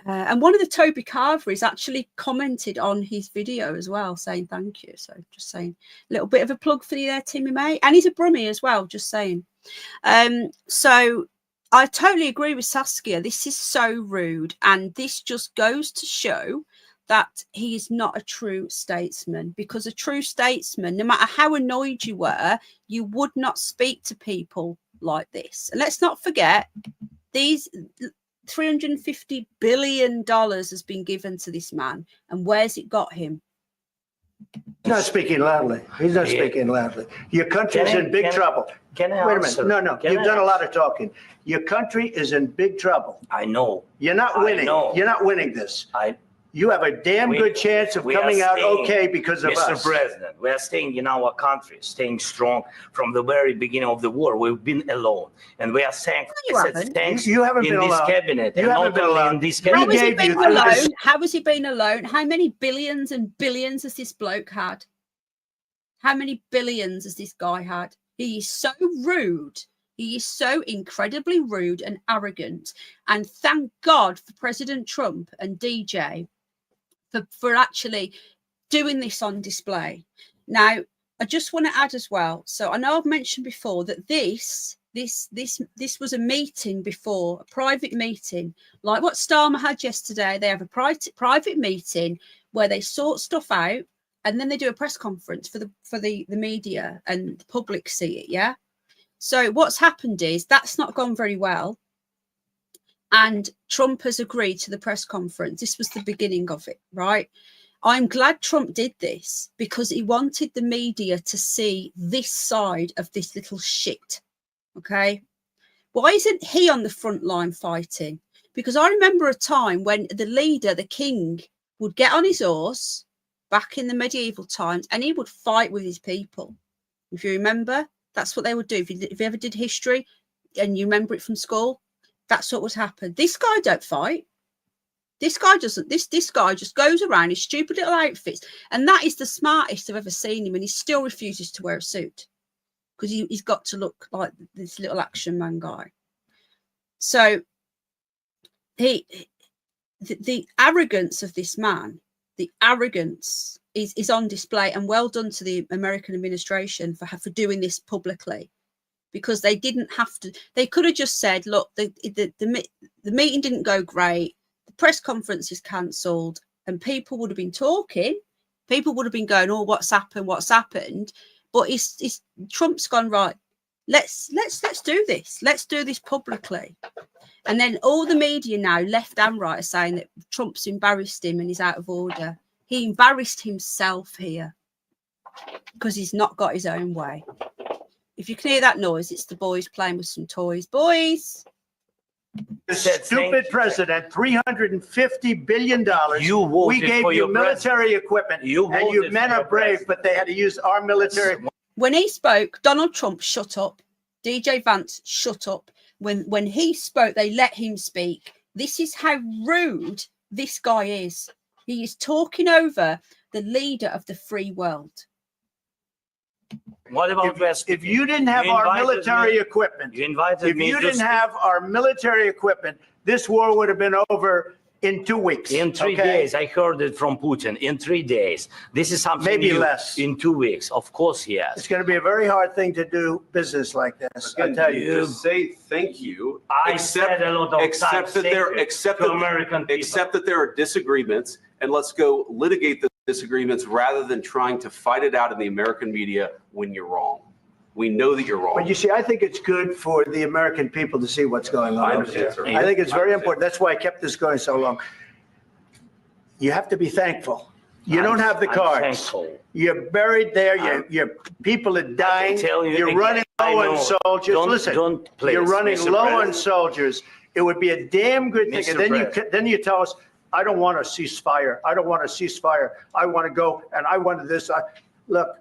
and one of the Toby Carveries actually commented on his video as well, saying thank you. So just saying, a little bit of a plug for you there, Timmy May, and he's a Brummie as well. Just saying. So I totally agree with Saskia. This is so rude, and this just goes to show that he is not a true statesman, because a true statesman, no matter how annoyed you were, you would not speak to people like this. And let's not forget, these $350 billion has been given to this man, and where's it got him? He's not speaking loudly. He's not speaking loudly. Your country's in big trouble. Can I Wait a answer? minute. No. You've done a lot of talking. Your country is in big trouble. I know. You're not winning. You're not winning this. You have a damn good chance of coming out okay because of us. Mr. President, we are staying in our country, staying strong from the very beginning of the war. We've been alone, and we are saying You haven't been alone. This cabinet. You haven't been alone. In this How cabinet. has he been alone? How has he been alone? How many billions and billions has this bloke had? How many billions has this guy had? He is so rude. He is so incredibly rude and arrogant. And thank God for President Trump and DJ for actually doing this on display. Now, I just want to add as well. So I know I've mentioned before that this was a meeting before, a private meeting, like what Starmer had yesterday. They have a private meeting where they sort stuff out, and then they do a press conference for the media and the public see it. Yeah. So what's happened is that's not gone very well. And Trump has agreed to the press conference. This was the beginning of it, right? I'm glad Trump did this because he wanted the media to see this side of this little shit, okay? Why isn't he on the front line fighting? Because I remember a time when the leader, the king, would get on his horse back in the medieval times and he would fight with his people. If you remember, that's what they would do. If you ever did history and you remember it from school, that's what would happen. This guy don't fight. This guy doesn't. This guy just goes around his stupid little outfits, and that is the smartest I've ever seen him. And he still refuses to wear a suit because he's got to look like this little action man guy. So the arrogance of this man, the arrogance is on display, and well done to the American administration for doing this publicly. Because they didn't have to, they could have just said, look, the meeting didn't go great, the press conference is cancelled, and people would have been talking, people would have been going, oh, what's happened? But it's Trump's gone, right, let's do this publicly. And then all the media now, left and right, are saying that Trump's embarrassed him and he's out of order. He embarrassed himself here because he's not got his own way. If you can hear that noise, it's the boys playing with some toys. Boys! The stupid president, $350 billion. We gave you military equipment, and you men are brave, but they had to use our military. When he spoke, Donald Trump shut up. DJ Vance shut up. When he spoke, they let him speak. This is how rude this guy is. He is talking over the leader of the free world. What about if you didn't have our military equipment, if you didn't have our military equipment, this war would have been over in 2 weeks. In 3 days, I heard it from Putin. In 3 days, this is something maybe new. Less. In 2 weeks, of course, yes. It's going to be a very hard thing to do business like this. I tell you, just say thank you. I said a lot of except that there are disagreements, and let's go litigate the disagreements rather than trying to fight it out in the American media when you're wrong. We know that you're wrong. But you see, I think it's good for the American people to see what's going on. I understand, sir. I think it's very important. That's why I kept this going so long. You have to be thankful You don't have the I'm cards. thankful. You're buried there. Your people are dying. tell you You're again, running I low on know. soldiers. Listen, Don't please, you're running Mr. low on President. soldiers. It would be a damn good thing. Mr. And then President. then you tell us, I don't want a ceasefire. I don't want a ceasefire. I want to go and I want this. Look,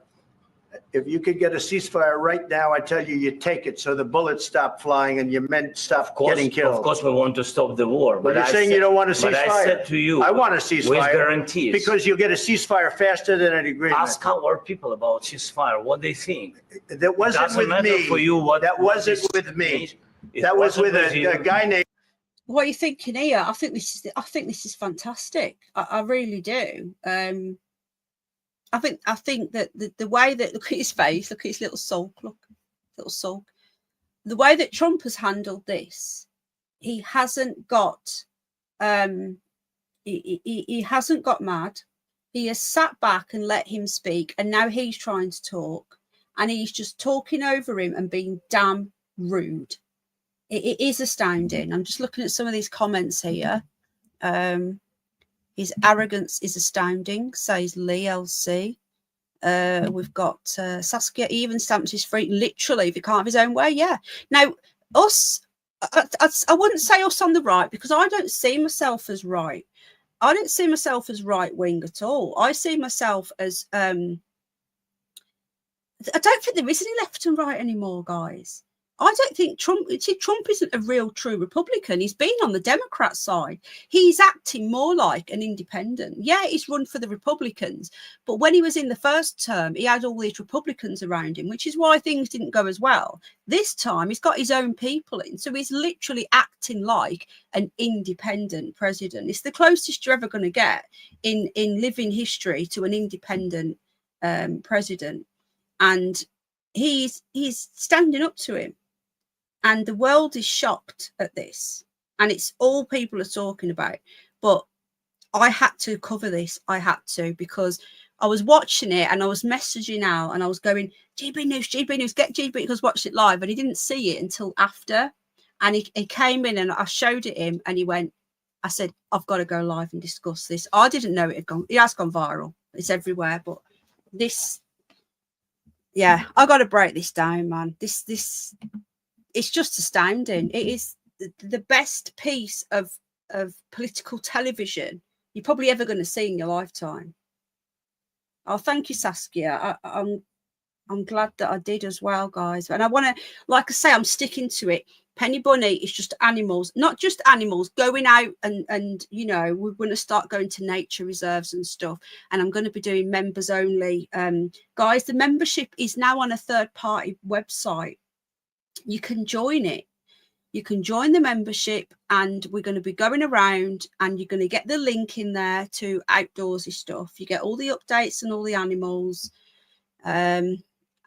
if you could get a ceasefire right now, I tell you, you take it so the bullets stop flying and your men stop getting killed. Of course, we want to stop the war. But you're saying you don't want a ceasefire. But I said to you, I want a ceasefire. with guarantees. Because you'll get a ceasefire faster than an agreement. Ask our people about ceasefire, what they think. That wasn't Doesn't with matter me. for you what. That what wasn't this with me. means. It That was wasn't with you. a guy named. What are you thinking here? I think this is fantastic. I really do. I think that the way that, look at his face, look at his little sulk, little sulk. The way that Trump has handled this, he hasn't got he hasn't got mad. He has sat back and let him speak, and now he's trying to talk, and he's just talking over him and being damn rude. It is astounding. I'm just looking at some of these comments here. His arrogance is astounding, says Lee LC. We've got Saskia even stamps his feet, literally, if he can't have his own way. Yeah. Now, us, I wouldn't say us on the right, because I don't see myself as right. I don't see myself as right wing at all. I see myself as I don't think there is any left and right anymore, guys. I don't think Trump isn't a real true Republican. He's been on the Democrat side. He's acting more like an independent. Yeah, he's run for the Republicans, but when he was in the first term, he had all these Republicans around him, which is why things didn't go as well. This time, he's got his own people in, so he's literally acting like an independent president. It's the closest you're ever going to get in living history to an independent president, and he's standing up to him. And the world is shocked at this. And it's all people are talking about. But I had to cover this. I had to, because I was watching it and I was messaging out and I was going, GB News, get GB, because watch it live. And he didn't see it until after. And he came in and I showed it him and he went, I said, I've got to go live and discuss this. I didn't know it has gone viral. It's everywhere. But this, yeah, I got to break this down, man. This it's just astounding. It is the best piece of political television you're probably ever going to see in your lifetime. Oh, thank you, Saskia. I'm glad that I did as well, guys. And I want to, like I say, I'm sticking to it. Penny Bunny is just animals, not just animals, going out and you know, we're going to start going to nature reserves and stuff. And I'm going to be doing members only. Guys, the membership is now on a third-party website. You can join it. You can join the membership, and we're going to be going around, and you're going to get the link in there to outdoorsy stuff. You get all the updates and all the animals. And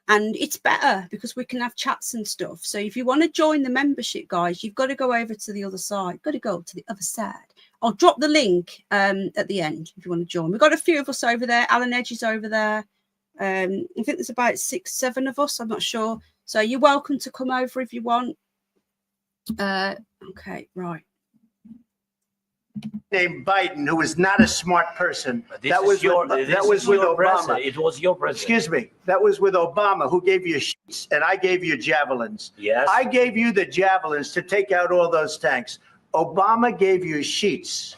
it's better because we can have chats and stuff. So if you want to join the membership, guys, you've got to go over to the other side. Got to go to the other side. I'll drop the link at the end if you want to join. We've got a few of us over there. Alan Edge is over there. I think there's about 6-7 of us. I'm not sure. So you're welcome to come over if you want. Okay, right. Named Biden, who was not a smart person. That was with Obama. President. It was your president. Excuse me. That was with Obama, who gave you sheets, and I gave you javelins. Yes. I gave you the javelins to take out all those tanks. Obama gave you sheets.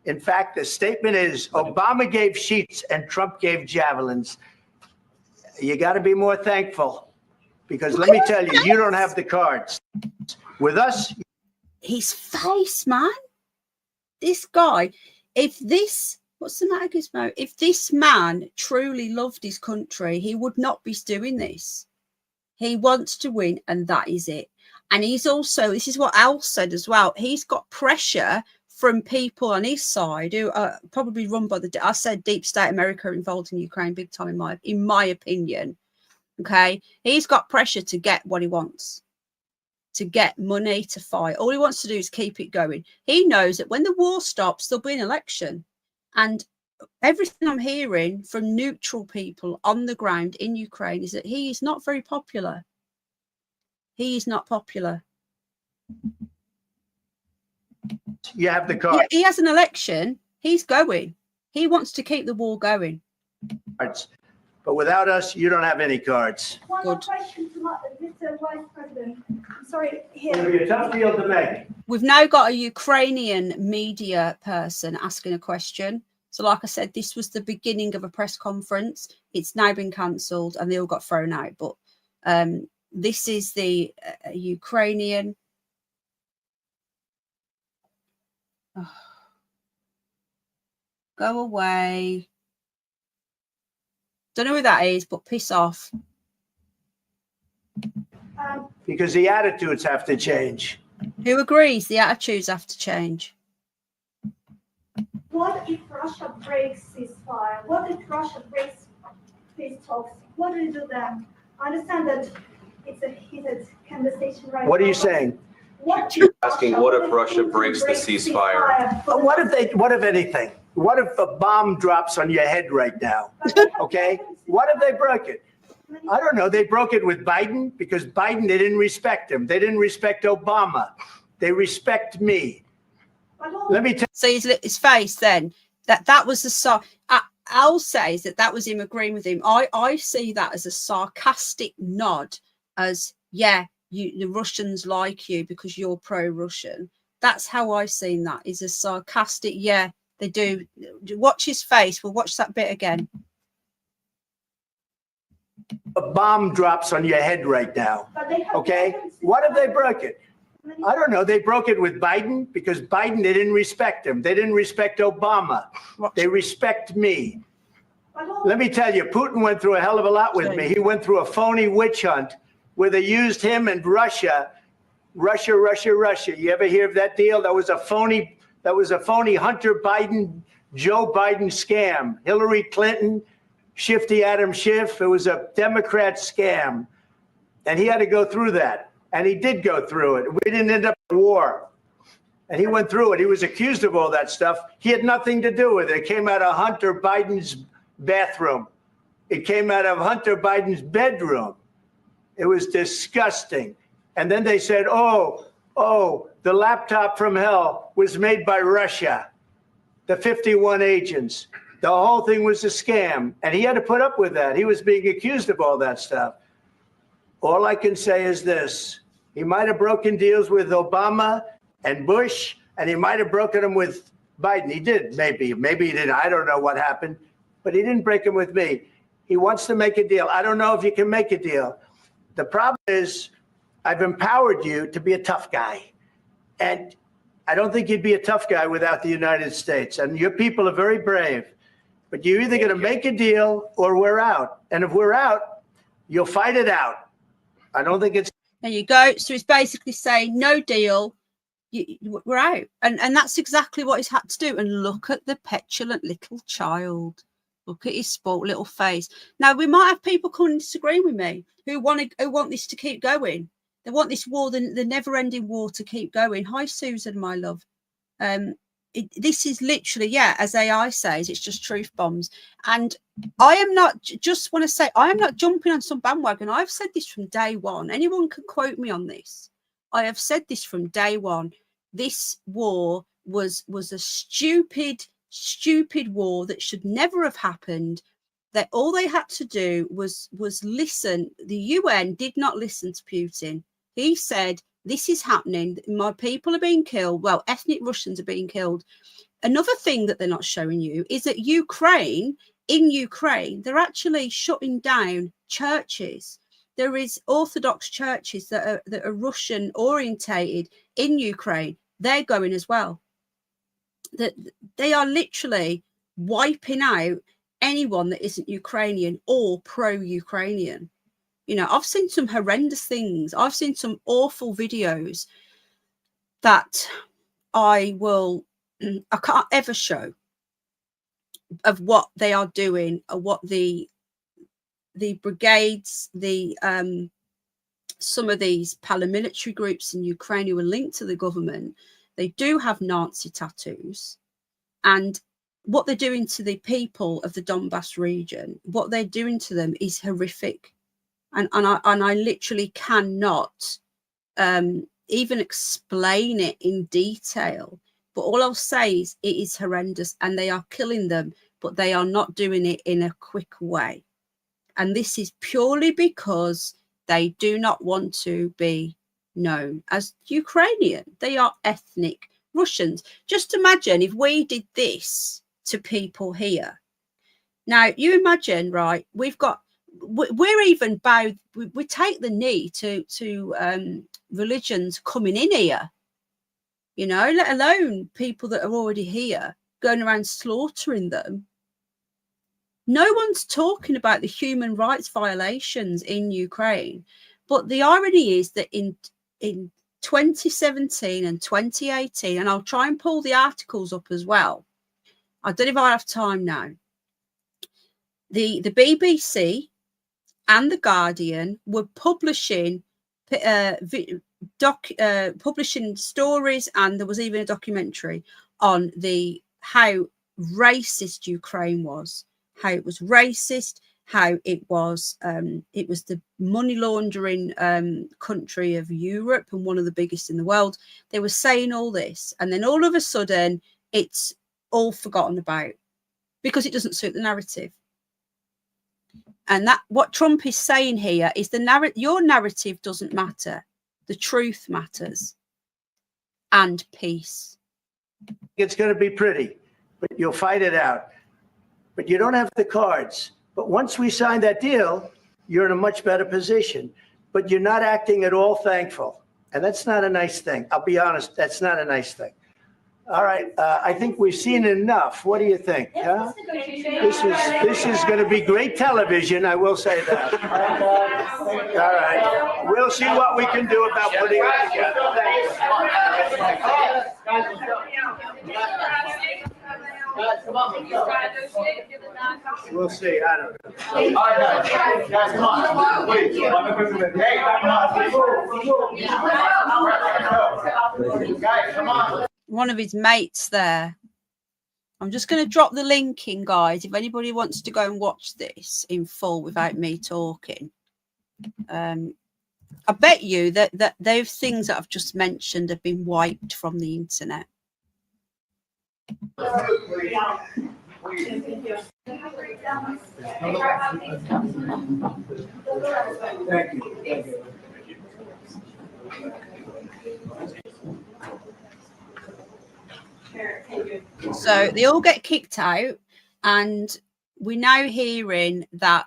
In fact, the statement is Obama gave sheets and Trump gave javelins. You got to be more thankful. Because let me tell you, you don't have the cards. With us. His face, man. This guy, what's the matter, Gizmo? If this man truly loved his country, he would not be doing this. He wants to win, and that is it. And he's also, this is what Al said as well, he's got pressure from people on his side who are probably run by I said deep state America involved in Ukraine big time in my opinion. Okay, he's got pressure to get what he wants, to get money to fight. All he wants to do is keep it going. He knows that when the war stops, there'll be an election. And everything I'm hearing from neutral people on the ground in Ukraine is that he is not very popular. He is not popular. You have the card. He has an election. He's going. He wants to keep the war going. Cards. But without us, you don't have any cards. One more Good. question to Mr. Vice President. I'm sorry, It'll here. be a tough deal to make. We've now got a Ukrainian media person asking a question. So like I said, this was the beginning of a press conference. It's now been cancelled and they all got thrown out. But this is the Ukrainian. Oh. Go away. Don't know who that is, but piss off. Because the attitudes have to change. Who agrees the attitudes have to change? What if Russia breaks ceasefire? What if Russia breaks peace talks? What do you do then? I understand that it's a heated conversation right now. What are you saying? What You're if asking Russia- what if if Russia Putin breaks the ceasefire? But what if anything? What if a bomb drops on your head right now? Okay? What if they broke it? I don't know. They broke it with Biden because Biden, they didn't respect him. They didn't respect Obama. They respect me. Let me tell So his face then, that was the Al says that was him agreeing with him. I see that as a sarcastic nod, as yeah, the Russians like you because you're pro-Russian. That's how I've seen that, is a sarcastic, yeah, they do. Watch his face. We'll watch that bit again. a bomb drops on your head right now. Okay? What if they broke it? I don't know. They broke it with Biden because Biden, they didn't respect him. They didn't respect Obama. They respect me. Let me tell you, Putin went through a hell of a lot with me. He went through a phony witch hunt where they used him and Russia. You ever hear of that deal? That was a phony Hunter Biden, Joe Biden scam. Hillary Clinton, Shifty Adam Schiff. It was a Democrat scam. And he had to go through that. And he did go through it. We didn't end up in war. And he went through it. He was accused of all that stuff. He had nothing to do with it. It came out of Hunter Biden's bathroom. It came out of Hunter Biden's bedroom. It was disgusting. And then they said, oh, the laptop from hell was made by Russia, the 51 agents. The whole thing was a scam. And he had to put up with that. He was being accused of all that stuff. All I can say is this. He might have broken deals with Obama and Bush, and he might have broken them with Biden. He did, maybe. Maybe he didn't. I don't know what happened. But he didn't break them with me. He wants to make a deal. I don't know if you can make a deal. The problem is I've empowered you to be a tough guy. And I don't think you'd be a tough guy without the United States. And your people are very brave. But you're either going to make a deal or we're out. And if we're out, you'll fight it out. I don't think it's... There you go. So it's basically saying no deal, we're out. And that's exactly what he's had to do. And look at the petulant little child. Look at his spoilt little face. Now, we might have people come and disagree with me who want this to keep going. They want this war, the never-ending war, to keep going. Hi, Susan, my love. This is literally, yeah, as AI says, it's just truth bombs. And I am not, just want to say, I am not jumping on some bandwagon. I've said this from day one. Anyone can quote me on this. I have said this from day one. This war was a stupid war that should never have happened. That all they had to do was listen. The UN did not listen to Putin. He said, this is happening. My people are being killed. Well, ethnic Russians are being killed. Another thing that they're not showing you is that in Ukraine, they're actually shutting down churches. There is Orthodox churches that are Russian orientated in Ukraine. They're going as well. That they are literally wiping out anyone that isn't Ukrainian or pro-Ukrainian. You know, I've seen some horrendous things. I've seen some awful videos that I can't ever show of what they are doing, or what the brigades, some of these paramilitary groups in Ukraine who are linked to the government. They do have Nazi tattoos, and what they're doing to the people of the Donbass region, what they're doing to them is horrific. And I literally cannot even explain it in detail. But all I'll say is it is horrendous, and they are killing them but they are not doing it in a quick way. And this is purely because they do not want to be known as Ukrainian. They are ethnic Russians. Just imagine if we did this to people here. Now, you imagine, right, we're even bowed, we take the knee to religions coming in here, you know, let alone people that are already here, going around slaughtering them. No one's talking about the human rights violations in Ukraine. But the irony is that in 2017 and 2018, and I'll try and pull the articles up as well. I don't know if I have time now. The BBC and the Guardian were publishing publishing stories, and there was even a documentary on how racist Ukraine was, how it was racist, how it was the money laundering country of Europe and one of the biggest in the world. They were saying all this, and then all of a sudden it's all forgotten about because it doesn't suit the narrative. And that what Trump is saying here is your narrative doesn't matter. The truth matters. And peace. It's going to be pretty, but you'll fight it out. But you don't have the cards. But once we sign that deal, you're in a much better position. But you're not acting at all thankful. And that's not a nice thing. I'll be honest, that's not a nice thing. All right, I think we've seen enough. What do you think? Huh? This is going to be great television, I will say that. All right, we'll see what we can do about putting it together. We'll see. I don't know. Guys, come on. Wait. Guys, come on. One of his mates there. I'm just going to drop the link in, guys, if anybody wants to go and watch this in full without me talking. I bet you that those things that I've just mentioned have been wiped from the internet. Thank you. So they all get kicked out, and we're now hearing that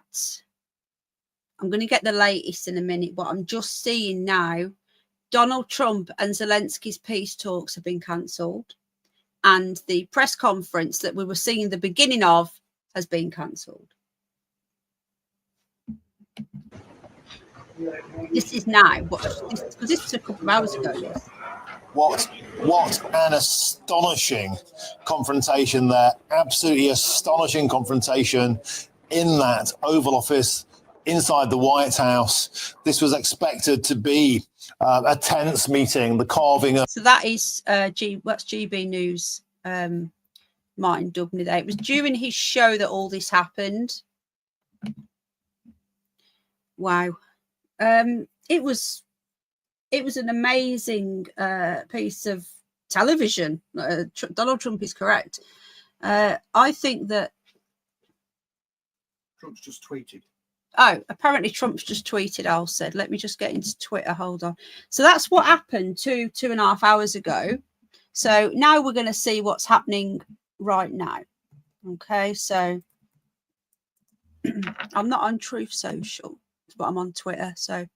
I'm going to get the latest in a minute, but I'm just seeing now Donald Trump and Zelensky's peace talks have been cancelled, and the press conference that we were seeing the beginning of has been cancelled. This is now, because this was a couple of hours ago. Yes. What an astonishing confrontation there. Absolutely astonishing confrontation in that Oval Office inside the White House. This was expected to be a tense meeting, the carving of... So that is that's GB News, Martin Dubney there. It was during his show that all this happened. Wow. It was an amazing piece of television. Donald Trump is correct. I think that Trump's just tweeted. Oh, apparently Trump's just tweeted, Al said. Let me just get into Twitter. Hold on. So that's what happened 2.5 hours ago. So now we're going to see what's happening right now. Okay, so I'm not on Truth Social, but I'm on Twitter. So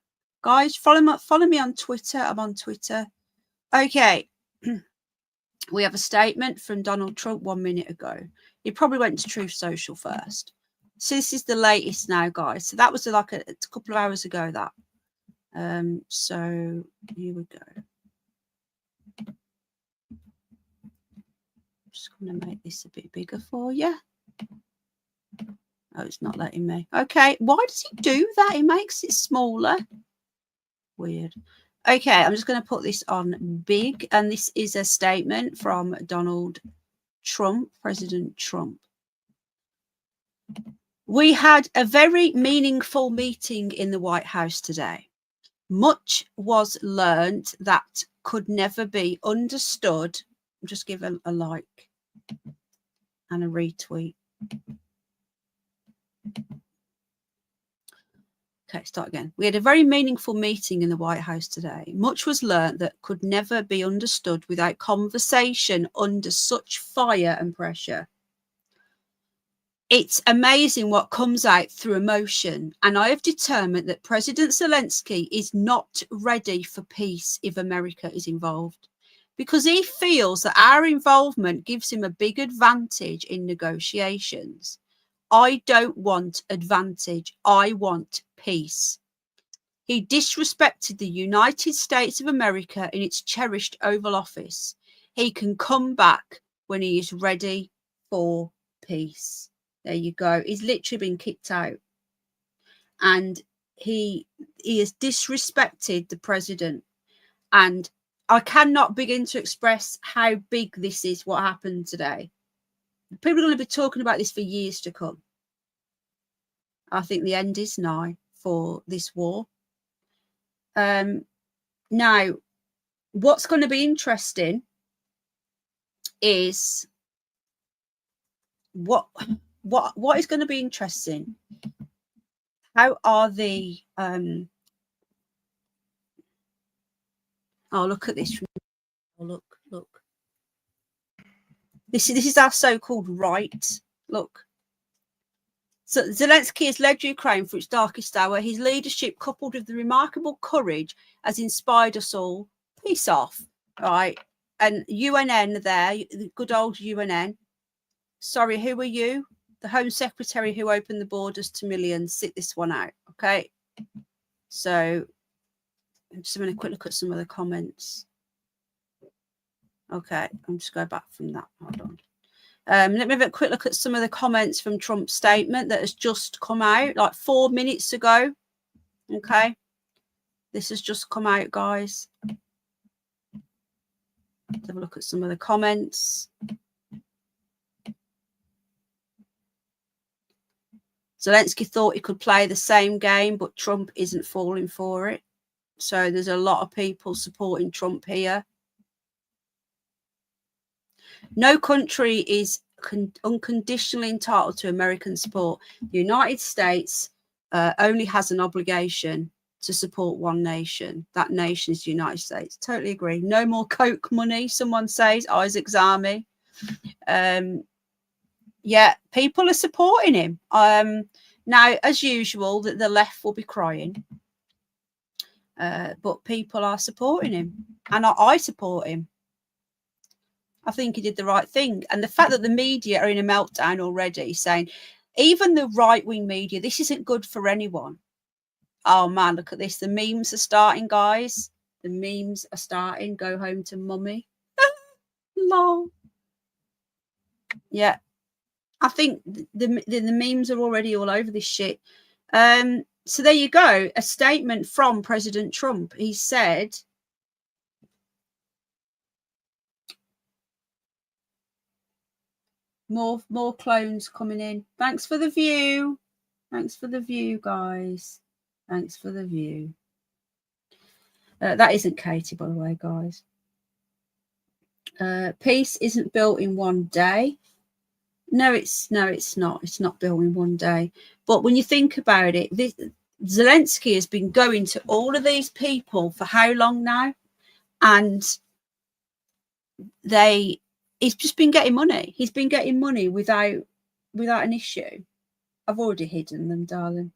guys, follow me on Twitter. I'm on Twitter. Okay. We have a statement from Donald Trump 1 minute ago. He probably went to Truth Social first. So this is the latest now, guys. So that was like a couple of hours ago, that. So here we go. Just going to make this a bit bigger for you. Oh, it's not letting me. Okay, why does he do that? He makes it smaller. Weird. Okay, I'm just going to put this on big. And this is a statement from Donald Trump, President Trump. We had a very meaningful meeting in the White House today. Much was learned that could never be understood. Just give a like and a retweet. Okay, start again. We had a very meaningful meeting in the White House today. Much was learnt that could never be understood without conversation under such fire and pressure. It's amazing what comes out through emotion, and I have determined that President Zelensky is not ready for peace if America is involved, because he feels that our involvement gives him a big advantage in negotiations. I don't want advantage. I want peace. He disrespected the United States of America in its cherished Oval Office. He can come back when he is ready for peace. There you go. He's literally been kicked out. And he has disrespected the president. And I cannot begin to express how big this is, what happened today. People are going to be talking about this for years to come. I think the end is nigh for this war. Now, what's going to be interesting is what is going to be interesting. How are the oh, look at this. Oh, look. This is our so-called right. Look. So Zelensky has led Ukraine through its darkest hour. His leadership, coupled with the remarkable courage, has inspired us all. Peace off. All right. And UNN there, the good old UNN. Sorry, who are you? The Home Secretary who opened the borders to millions. Sit this one out. Okay. So I'm just having a quick look at some of the comments. Okay. I'm just going back from that. Hold on. Let me have a quick look at some of the comments from Trump's statement that has just come out like 4 minutes ago. Okay. This has just come out, guys. Let's have a look at some of the comments. Zelensky thought he could play the same game, but Trump isn't falling for it. So there's a lot of people supporting Trump here. No country is unconditionally entitled to American support. The United States only has an obligation to support one nation. That nation is the United States. Totally agree. No more Coke money, someone says. Isaac's army. Yeah, people are supporting him. Now, as usual, the left will be crying. But people are supporting him. And I support him. I think he did the right thing. And the fact that the media are in a meltdown already, saying, even the right-wing media, this isn't good for anyone. Oh, man, look at this. The memes are starting, guys. The memes are starting. Go home to mummy. Lol. Yeah. I think the memes are already all over this shit. So there you go. A statement from President Trump. He said... More clones coming in. Thanks for the view. Thanks for the view, guys. Thanks for the view. That isn't Katie, by the way, guys. Peace isn't built in one day. No, it's not. It's not built in one day. But when you think about it, Zelensky has been going to all of these people for how long now? And he's just been getting money. He's been getting money without an issue. I've already hidden them, darling.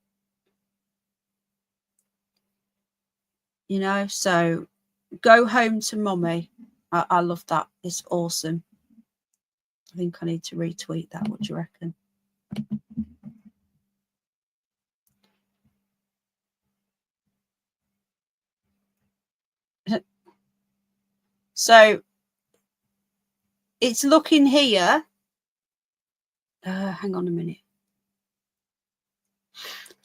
You know, so go home to mummy. I love that. It's awesome. I think I need to retweet that. What do you reckon? So it's looking here. Hang on a minute.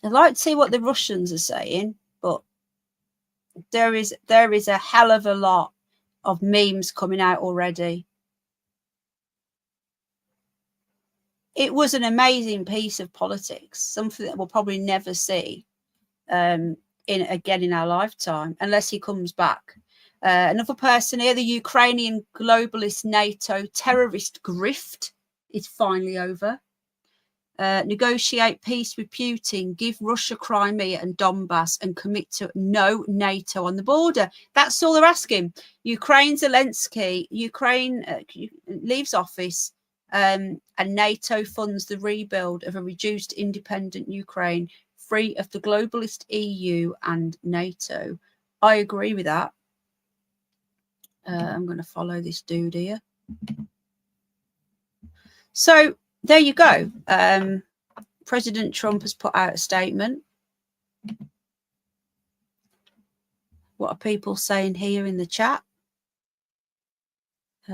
I'd like to see what the Russians are saying, but there is a hell of a lot of memes coming out already. It was an amazing piece of politics, something that we'll probably never see again in our lifetime, unless he comes back. Another person here, the Ukrainian globalist NATO terrorist grift is finally over. negotiate peace with Putin, give Russia Crimea and Donbass, and commit to no NATO on the border. That's all they're asking. Zelensky, Ukraine leaves office, and NATO funds the rebuild of a reduced independent Ukraine, free of the globalist EU and NATO. I agree with that. I'm going to follow this dude here. So there you go. President Trump has put out a statement. What are people saying here in the chat?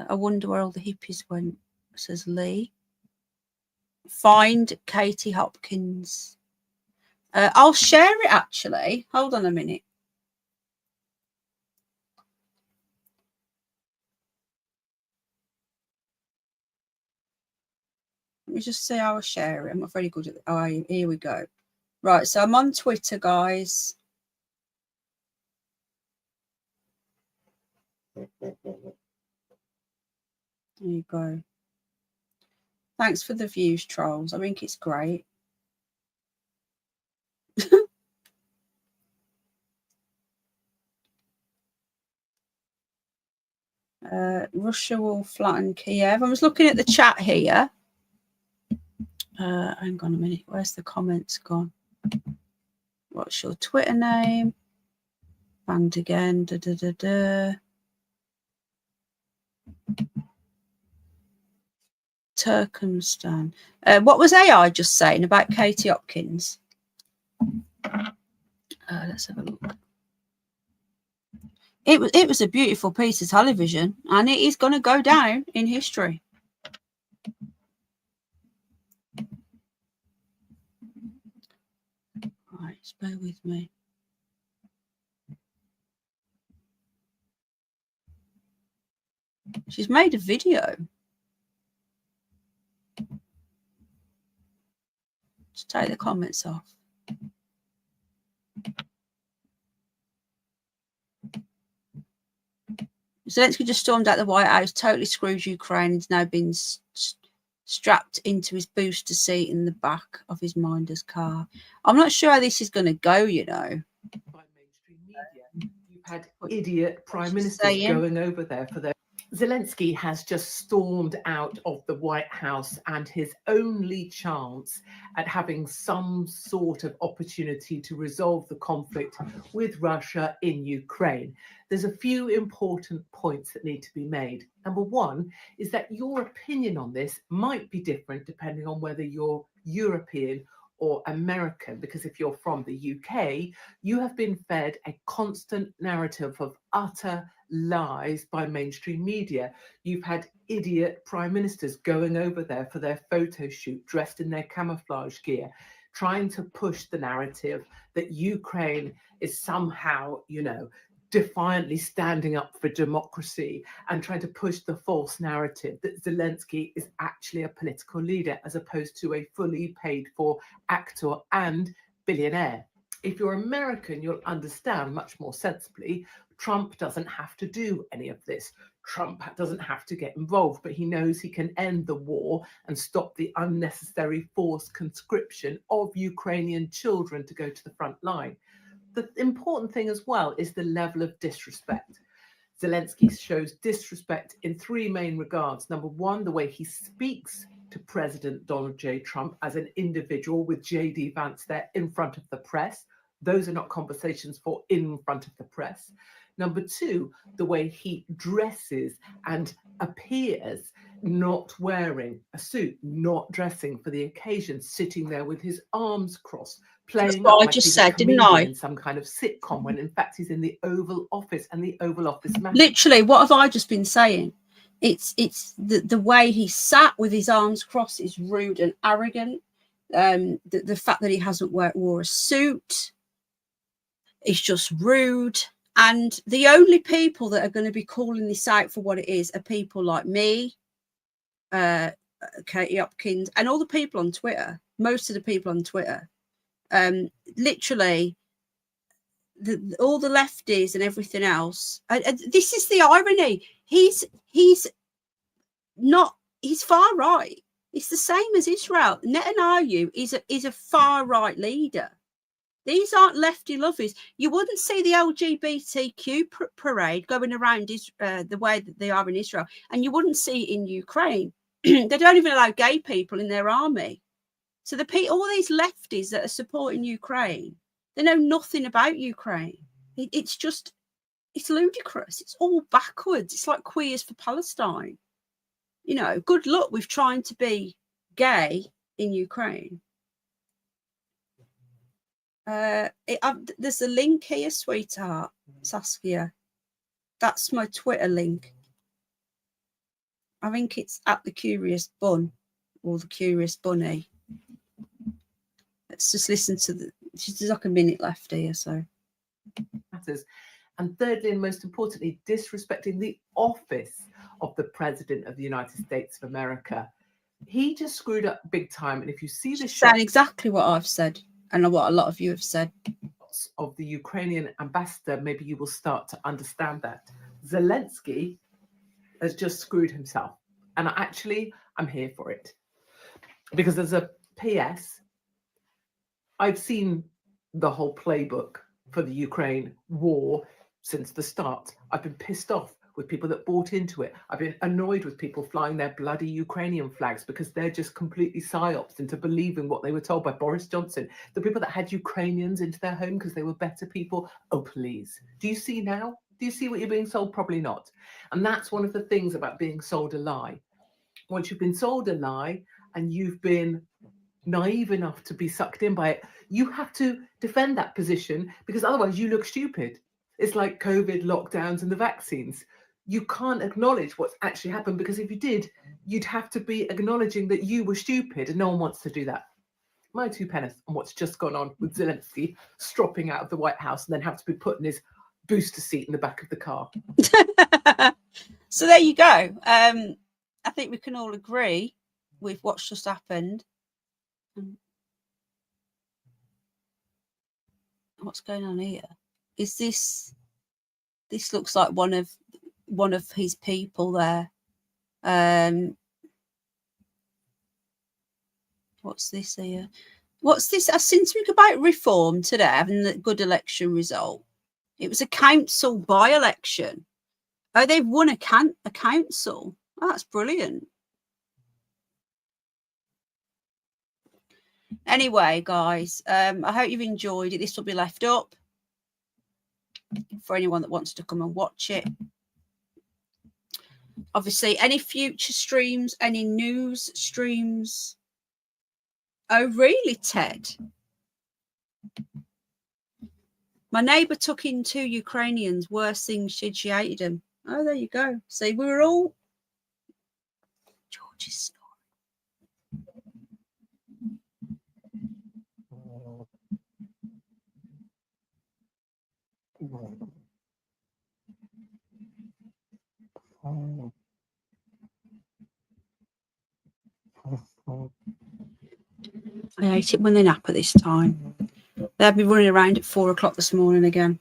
I wonder where all the hippies went, says Lee. Find Katie Hopkins. I'll share it actually. Hold on a minute. Let me just see how I share it. I'm not very good at it. Oh, here we go. Right, so I'm on Twitter, guys. There you go. Thanks for the views, trolls. I think it's great. Russia will flatten Kiev. I was looking at the chat here. Hang on a minute. Where's the comments gone? What's your Twitter name? Banned again. Turkmenistan. What was AI just saying about Katie Hopkins? Let's have a look. It was a beautiful piece of television, and it is going to go down in history. Right, bear with me. She's made a video. Just take the comments off. Zelensky just stormed out the White House, totally screws Ukraine. He's now been strapped into his booster seat in the back of his Minder's car. I'm not sure how this is going to go, you know. By mainstream media, you've had idiot prime ministers going over there for their... Zelensky has just stormed out of the White House, and his only chance at having some sort of opportunity to resolve the conflict with Russia in Ukraine. There's a few important points that need to be made. Number one is that your opinion on this might be different depending on whether you're European or American, because if you're from the UK, you have been fed a constant narrative of utter lies by mainstream media. You've had idiot prime ministers going over there for their photo shoot dressed in their camouflage gear, trying to push the narrative that Ukraine is somehow, you know, defiantly standing up for democracy, and trying to push the false narrative that Zelensky is actually a political leader as opposed to a fully paid for actor and billionaire. If you're American, you'll understand much more sensibly. Trump doesn't have to do any of this. Trump doesn't have to get involved, but he knows he can end the war and stop the unnecessary forced conscription of Ukrainian children to go to the front line. The important thing as well is the level of disrespect. Zelensky shows disrespect in three main regards. Number one, the way he speaks to President Donald J. Trump as an individual with J.D. Vance there in front of the press. Those are not conversations for in front of the press. Number two, the way he dresses and appears, not wearing a suit, not dressing for the occasion, sitting there with his arms crossed, playing what like I just he's said, a didn't comedian I? in some kind of sitcom, when in fact he's in the Oval Office, and the Oval Office matters. Literally, what have I just been saying? It's the way he sat with his arms crossed is rude and arrogant. The fact that he hasn't wore a suit is just rude. And the only people that are going to be calling this out for what it is are people like me, Katie Hopkins, and all the people on Twitter. Most of the people on Twitter. Literally, all the lefties and everything else. This is the irony. He's far right. It's the same as Israel. Netanyahu is a far right leader. These aren't lefty lovers. You wouldn't see the LGBTQ parade going around the way that they are in Israel, and you wouldn't see it in Ukraine. They don't even allow gay people in their army. So all these lefties that are supporting Ukraine, they know nothing about Ukraine. It's ludicrous. It's all backwards. It's like Queers for Palestine. You know, good luck with trying to be gay in Ukraine. There's a link here, sweetheart, Saskia. That's my Twitter link. I think it's at the Curious Bun or the Curious Bunny. Let's just listen to there's like a minute left here, so. Matters. And thirdly, and most importantly, disrespecting the office of the President of the United States of America. He just screwed up big time. And if you see the shot exactly what I've said and what a lot of you have said of the Ukrainian ambassador, maybe you will start to understand that. Zelensky has just screwed himself. And I'm here for it. Because as a PS, I've seen the whole playbook for the Ukraine war since the start. I've been pissed off with people that bought into it. I've been annoyed with people flying their bloody Ukrainian flags because they're just completely psyoped into believing what they were told by Boris Johnson. The people that had Ukrainians into their home because they were better people. Oh, please. Do you see now? Do you see what you're being sold? Probably not. And that's one of the things about being sold a lie. Once you've been sold a lie and you've been naive enough to be sucked in by it, you have to defend that position because otherwise you look stupid. It's like COVID lockdowns and the vaccines. You can't acknowledge what's actually happened because if you did, you'd have to be acknowledging that you were stupid, and no one wants to do that. My 2 pennies on what's just gone on with Zelensky stropping out of the White House and then have to be put in his booster seat in the back of the car. So there you go. I think we can all agree with what's just happened. What's going on here? Is this looks like one of his people there. What's this here? What's this? I seem to think about reform today, having a good election result. It was a council by-election. Oh, they've won a council. Oh, that's brilliant. Anyway, guys, I hope you've enjoyed it. This will be left up for anyone that wants to come and watch it. Obviously, any future streams, any news streams. Oh, really, Ted? My neighbour took in 2 Ukrainians. Worst thing, she hated them. Oh, there you go. See, we were all... George's story. I hate it when they nap at this time. They'll be running around at 4 o'clock this morning again.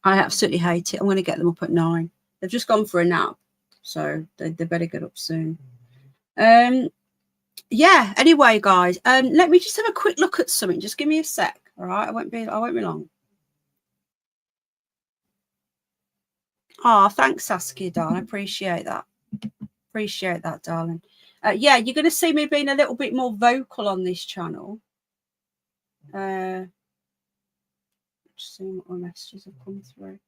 I absolutely hate it. I'm going to get them up at 9. They've just gone for a nap, so they better get up soon. Yeah. Anyway, guys, let me just have a quick look at something. Just give me a sec. All right, I won't be long. Oh, thanks, Saskia, darling. I appreciate that. Appreciate that, darling. Yeah, you're going to see me being a little bit more vocal on this channel. Just seeing what my messages have come through.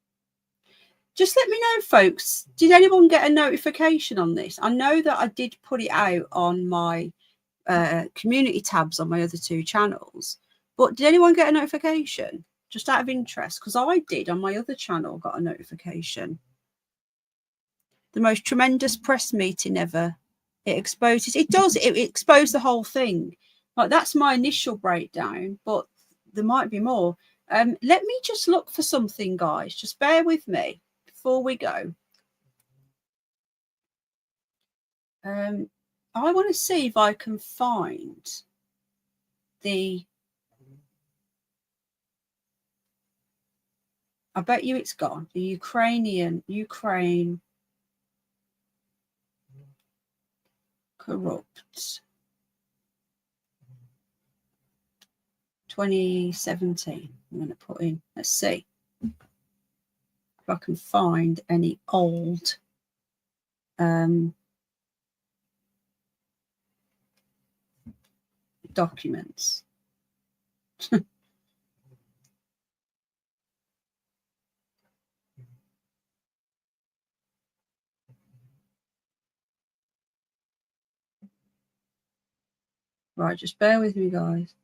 Just let me know, folks. Did anyone get a notification on this? I know that I did put it out on my community tabs on my other 2 channels, but did anyone get a notification? Just out of interest, because I did on my other channel, got a notification. The most tremendous press meeting ever. It exposes, it exposed the whole thing. Like, that's my initial breakdown, but there might be more. Let me just look for something, guys. Just bear with me before we go. I want to see if I can find the... I bet you it's gone. The Ukraine. corrupt 2017. I'm going to put in, let's see if I can find any old documents. Right, just bear with me, guys.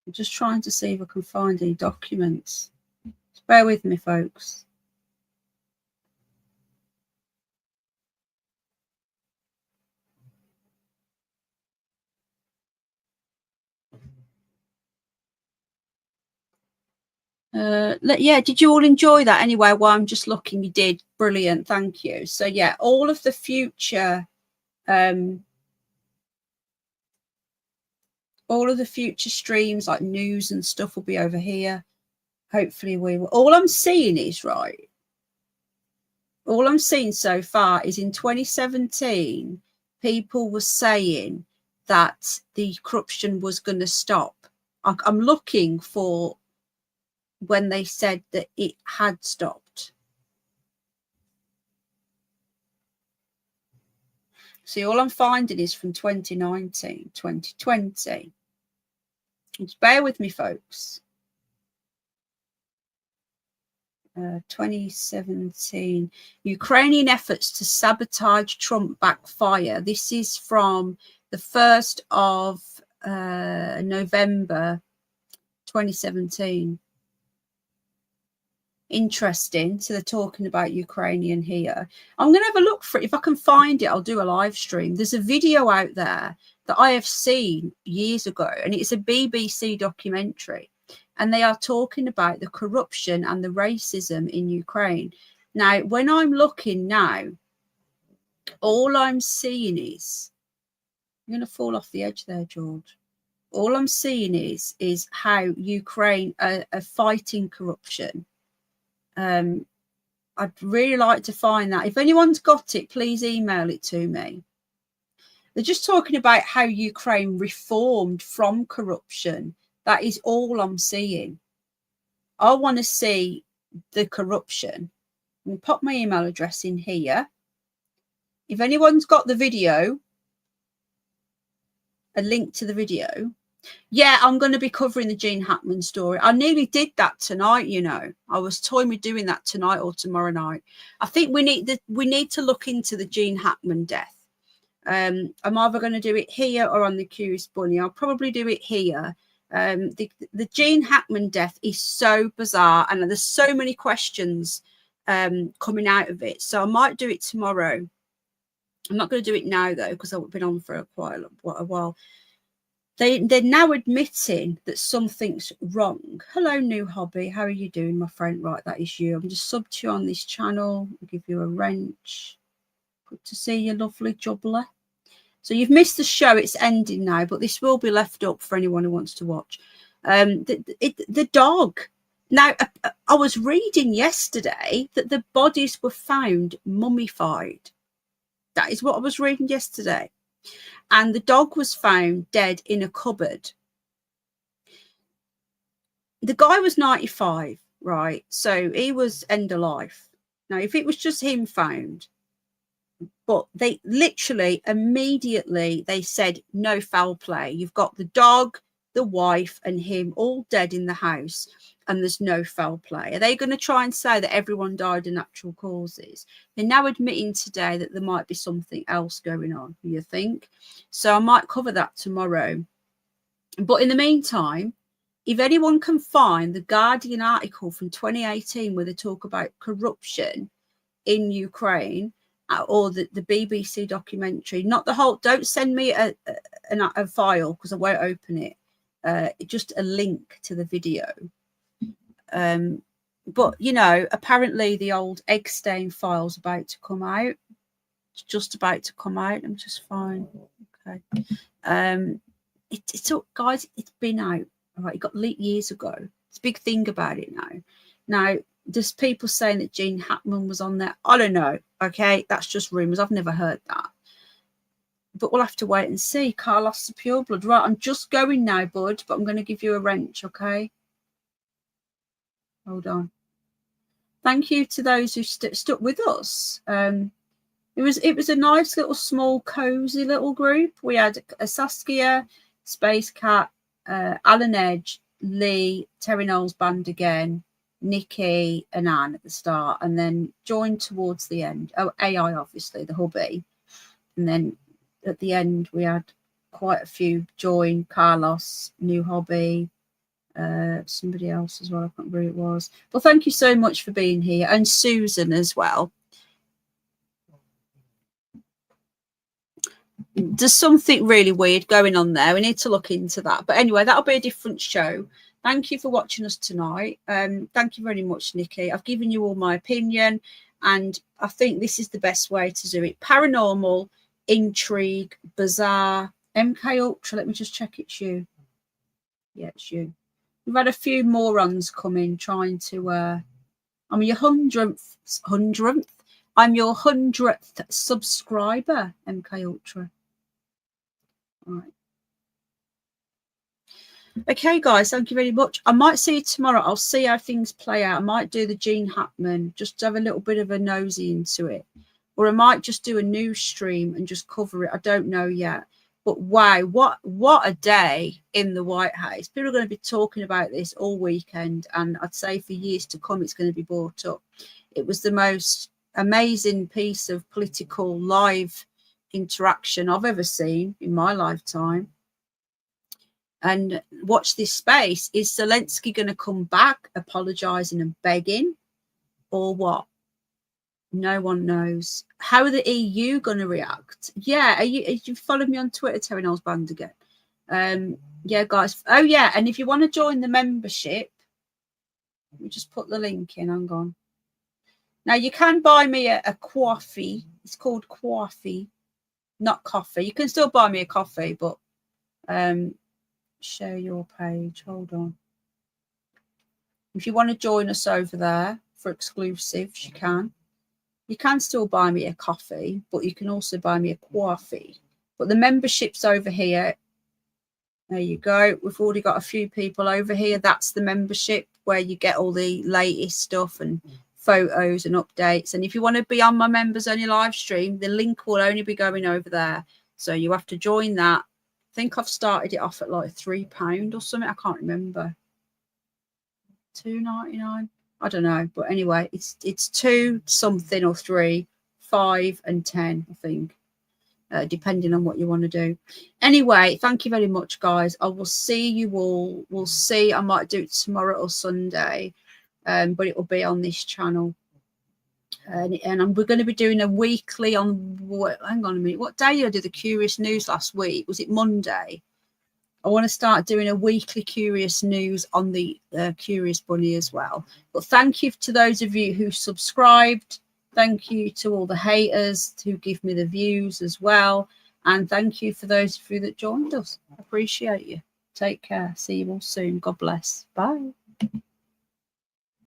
I'm just trying to see if I can find any documents. Just bear with me, folks. Yeah, did you all enjoy that anyway? While I'm just looking, you did. Brilliant, thank you. So yeah, all of the future streams like news and stuff will be over here. Hopefully we will. All I'm seeing is, right, all I'm seeing so far is in 2017 people were saying that the corruption was going to stop. I'm looking for when they said that it had stopped. See, all I'm finding is from 2019, 2020. Just bear with me, folks. 2017, Ukrainian efforts to sabotage Trump backfire. This is from the 1st of November 2017. Interesting. So they're talking about Ukrainian here. I'm going to have a look for it. If I can find it, I'll do a live stream. There's a video out there that I have seen years ago, and it's a BBC documentary. And they are talking about the corruption and the racism in Ukraine. Now, when I'm looking now, all I'm seeing is, you're going to fall off the edge there, George. All I'm seeing is how Ukraine are fighting corruption. I'd really like to find that. If anyone's got it, please email it to me. They're just talking about how Ukraine reformed from corruption. That is all I'm seeing. I want to see the corruption. I'm going to pop my email address in here. If anyone's got the video, a link to the video. Yeah, I'm going to be covering the Gene Hackman story. I nearly did that tonight, you know. I was toying with doing that tonight or tomorrow night. I think we need to look into the Gene Hackman death. I'm either going to do it here or on the Curious Bunny. I'll probably do it here. The Gene Hackman death is so bizarre, and there's so many questions coming out of it. So I might do it tomorrow. I'm not going to do it now though, because I've been on for quite a while. They're now admitting that something's wrong. Hello, new hobby. How are you doing, my friend? Right, that is you. I'm just subbed you on this channel. I'll give you a wrench. Good to see you, lovely jubbler. So you've missed the show. It's ending now, but this will be left up for anyone who wants to watch. The dog. Now, I was reading yesterday that the bodies were found mummified. That is what I was reading yesterday. And the dog was found dead in a cupboard. The guy was 95, right? So he was end of life. Now, if it was just him found, but they literally immediately, they said no foul play. You've got the dog, the wife and him all dead in the house, and there's no foul play. Are they going to try and say that everyone died of natural causes? They're now admitting today that there might be something else going on, you think? So I might cover that tomorrow. But in the meantime, if anyone can find the Guardian article from 2018 where they talk about corruption in Ukraine, or the BBC documentary, not the whole, don't send me a file because I won't open it. Just a link to the video. But, you know, apparently the old egg stain file's about to come out. It's just about to come out. I'm just fine. Okay. It's all, guys, it's been out. All right, it got leaked years ago. It's a big thing about it now. Now, There's people saying that Gene Hackman was on there. I don't know. Okay, that's just rumours. I've never heard that. But we'll have to wait and see. Carlos the Pureblood. Right, I'm just going now, bud, but I'm going to give you a wrench, okay? Hold on. Thank you to those who stuck with us. It was a nice little, small, cozy little group. We had a Saskia, Space Cat, Alan Edge, Lee, Terry Knowles band again, Nikki and Anne at the start, and then joined towards the end. Oh, AI, obviously, the hubby. And then at the end, we had quite a few join. Carlos, new hobby, somebody else as well. I can't remember who it was. Well, thank you so much for being here. And Susan as well. There's something really weird going on there. We need to look into that. But anyway, that'll be a different show. Thank you for watching us tonight. Thank you very much, Nikki. I've given you all my opinion, and I think this is the best way to do it. Paranormal, intrigue, bizarre, MK Ultra. Let me just check it's you. Yeah, it's you. We've had a few morons come in trying to I'm your 100th. I'm your 100th subscriber, MK Ultra. All right. Okay, guys, thank you very much. I might see you tomorrow. I'll see how things play out. I might do the Gene Hackman, just to have a little bit of a nosy into it. Or I might just do a news stream and just cover it. I don't know yet. But wow, what a day in the White House. People are going to be talking about this all weekend. And I'd say for years to come, it's going to be brought up. It was the most amazing piece of political live interaction I've ever seen in my lifetime. And watch this space. Is Zelensky going to come back apologising and begging, or what? No one knows. How are the EU going to react? Yeah, are you following me on Twitter, Terry Knowles Band again? Yeah, guys. Oh, yeah, and if you want to join the membership, let me just put the link in. Hang on. Now, you can buy me a coffee. It's called coffee, not coffee. You can still buy me a coffee, but share your page. Hold on. If you want to join us over there for exclusives, you can. You can still buy me a coffee, but you can also buy me a coffee. But the membership's over here. There you go. We've already got a few people over here. That's the membership where you get all the latest stuff and photos and updates. And if you want to be on my members only live stream, the link will only be going over there. So you have to join that. I think I've started it off at like £3 or something. I can't remember. $2.99. I don't know, but anyway, it's 2 something or 3, 5 and 10, I think, depending on what you want to do. Anyway, thank you very much, guys. I will see you all. We'll see. I might do it tomorrow or Sunday, but it will be on this channel. And we're going to be doing a weekly on. Hang on a minute. What day did I do the Curious News last week? Was it Monday? I want to start doing a weekly Curious News on the Curious Bunny as well. But thank you to those of you who subscribed. Thank you to all the haters who give me the views as well. And thank you for those of you that joined us. I appreciate you. Take care. See you all soon. God bless. Bye.